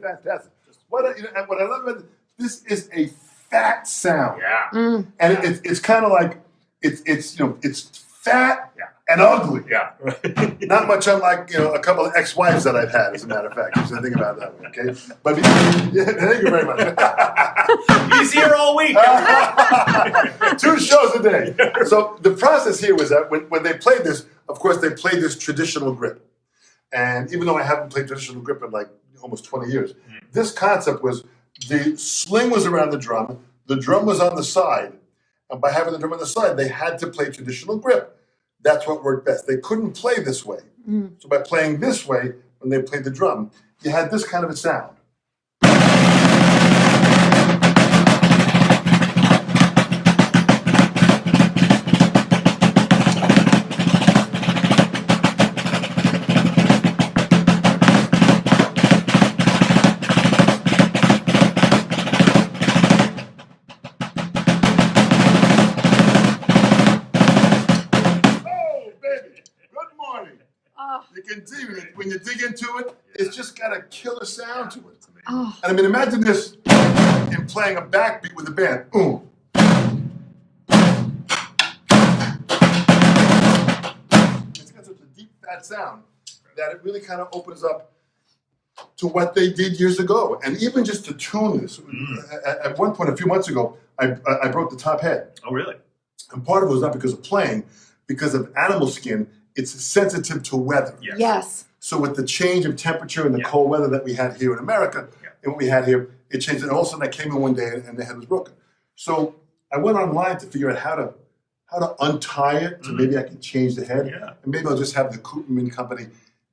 Fantastic. What I love about this is a fat sound. Yeah. And it's kind of like it's fat and ugly. Yeah. Not much unlike a couple of ex-wives that I've had, as a matter of fact. So think about that one, okay? But thank you very much. He's here all week. 2 shows a day. So the process here was that when they played this, of course, they played this traditional grip. And even though I haven't played traditional grip in like almost 20 years, this concept was the sling was around the drum was on the side, and by having the drum on the side, they had to play traditional grip. That's what worked best. They couldn't play this way. So by playing this way, when they played the drum, you had this kind of a sound. You can see it. When you dig into it, it's just got a killer sound to it. Oh. And I mean, imagine this in playing a backbeat with a band. It's got such a deep, fat sound that it really kind of opens up to what they did years ago. And even just to tune this, at one point a few months ago, I broke the top head. Oh, really? And part of it was not because of playing, because of animal skin. It's sensitive to weather. Yes. So with the change of temperature and the cold weather that we had here in America, and what we had here, it changed. And all of a sudden I came in one day and the head was broken. So I went online to figure out how to untie it, so maybe I can change the head. Yeah. And maybe I'll just have the Cooperman company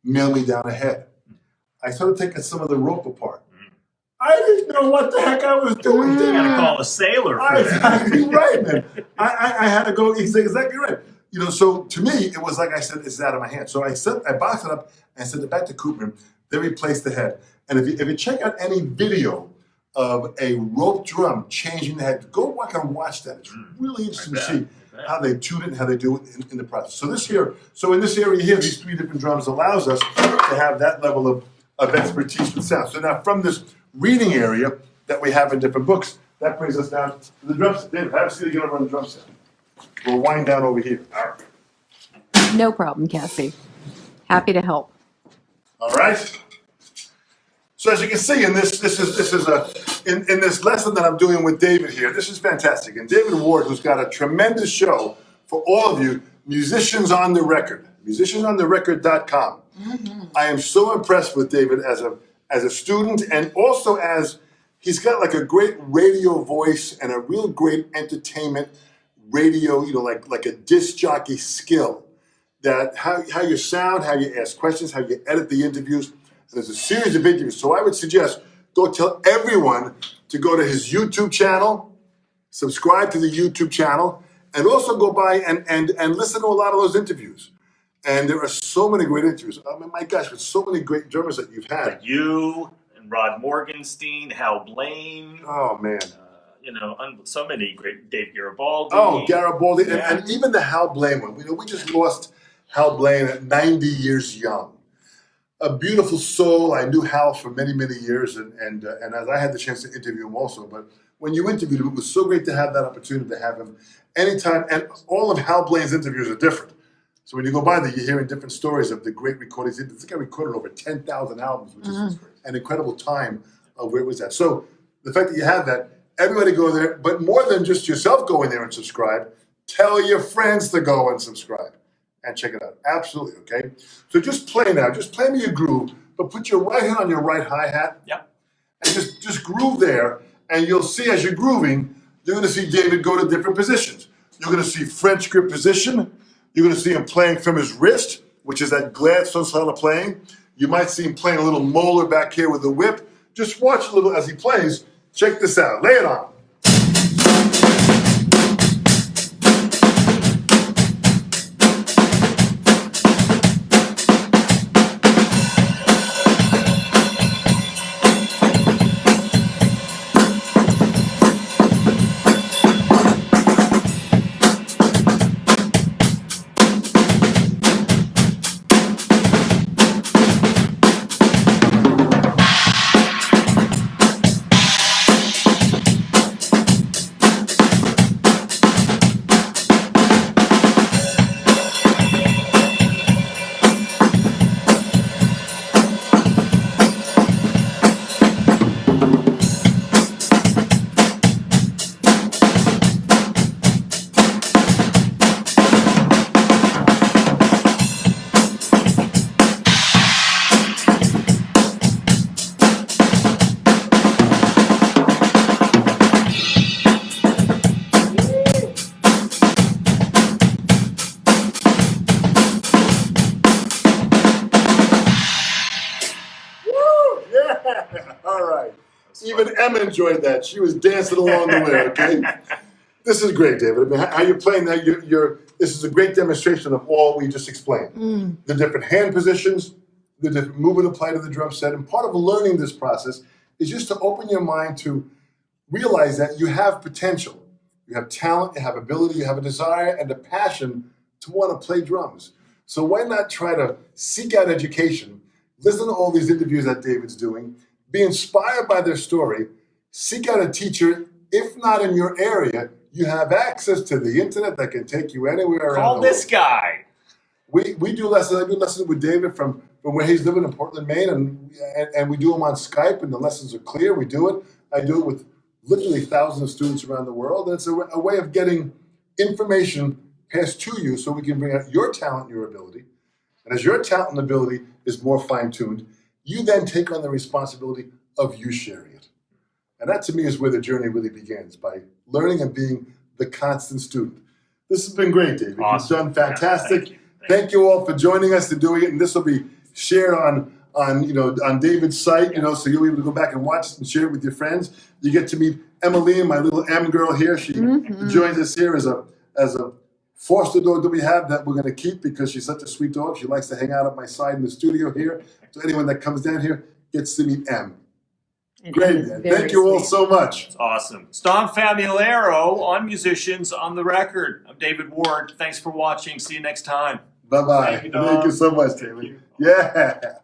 mail me down a head. I started taking some of the rope apart. I didn't know what the heck I was doing. You gotta call a sailor for that. Exactly right, man. I had to go, he's exactly right. So to me, it was like I said, it's out of my hand. So I boxed it up and sent it back to Cooperman. They replaced the head. And if you check out any video of a rope drum changing the head, go back and watch that. It's really interesting to see how they tune it and how they do it in the process. So in this area here, these 3 different drums allows us to have that level of expertise with sound. So now from this reading area that we have in different books, that brings us down to the drum set. David, have a seat again over on the drum set. We'll wind down over here. No problem, Cassie. Happy to help. All right. So as you can see in this lesson that I'm doing with David here, this is fantastic. And David Ward, who's got a tremendous show for all of you musicians on the record, musiciansontherecord.com. I am so impressed with David as a student, and also as he's got like a great radio voice and a real great entertainment radio, like a disc jockey skill. That how you sound, how you ask questions, how you edit the interviews. There's a series of interviews. So I would suggest go tell everyone to go to his YouTube channel, subscribe to the YouTube channel, and also go by and listen to a lot of those interviews. And there are so many great interviews. I mean, my gosh, with so many great drummers that you've had. Like you and Rod Morgenstein, Hal Blaine. Oh, man. So many great, Dave Garibaldi. Oh, Garibaldi. Yeah. And even the Hal Blaine one. We just lost Hal Blaine at 90 years young. A beautiful soul. I knew Hal for many, many years, and as I had the chance to interview him also. But when you interviewed him, it was so great to have that opportunity to have him anytime. And all of Hal Blaine's interviews are different. So when you go by there, you're hearing different stories of the great recordings. I think I recorded over 10,000 albums, which is an incredible time of where it was at. So the fact that you have that, everybody go there. But more than just yourself going there and subscribe, tell your friends to go and subscribe. And check it out. Absolutely, okay? So just play now. Just play me your groove, but put your right hand on your right hi-hat. Yep. And just groove there. And you'll see as you're grooving, you're going to see David go to different positions. You're going to see French grip position. You're going to see him playing from his wrist, which is that Gladstone style of playing. You might see him playing a little Moeller back here with the whip. Just watch a little as he plays. Check this out. Lay it on. All right. Even Emma enjoyed that. She was dancing along the way, okay? This is great, David. I mean, how you're playing that, this is a great demonstration of all we just explained. The different hand positions, the different movement apply to the drum set. And part of learning this process is just to open your mind to realize that you have potential. You have talent, you have ability, you have a desire and a passion to want to play drums. So why not try to seek out education, listen to all these interviews that David's doing, be inspired by their story, seek out a teacher. If not in your area, you have access to the internet that can take you anywhere around the world. Call this guy. We do lessons. I do lessons with David from where he's living in Portland, Maine, and we do them on Skype, and the lessons are clear. We do it. I do it with literally thousands of students around the world, and it's a way of getting information passed to you so we can bring out your talent and your ability. And as your talent and ability is more fine-tuned, you then take on the responsibility of you sharing it. And that to me is where the journey really begins, by learning and being the constant student. This has been great, David. Awesome. You've done fantastic. Yeah, Thank you all for joining us and doing it. And this will be shared on David's site, so you'll be able to go back and watch it and share it with your friends. You get to meet Emily, my little M girl here. She joins us here as a foster dog that we have that we're going to keep because she's such a sweet dog. She likes to hang out at my side in the studio here. So anyone that comes down here gets to meet M. Great, man. Thank you all so much. It's awesome. It's Dom Famularo on Musicians on the Record. I'm David Ward. Thanks for watching. See you next time. Bye-bye. Thank you, Dom. Thank you so much, David. Yeah.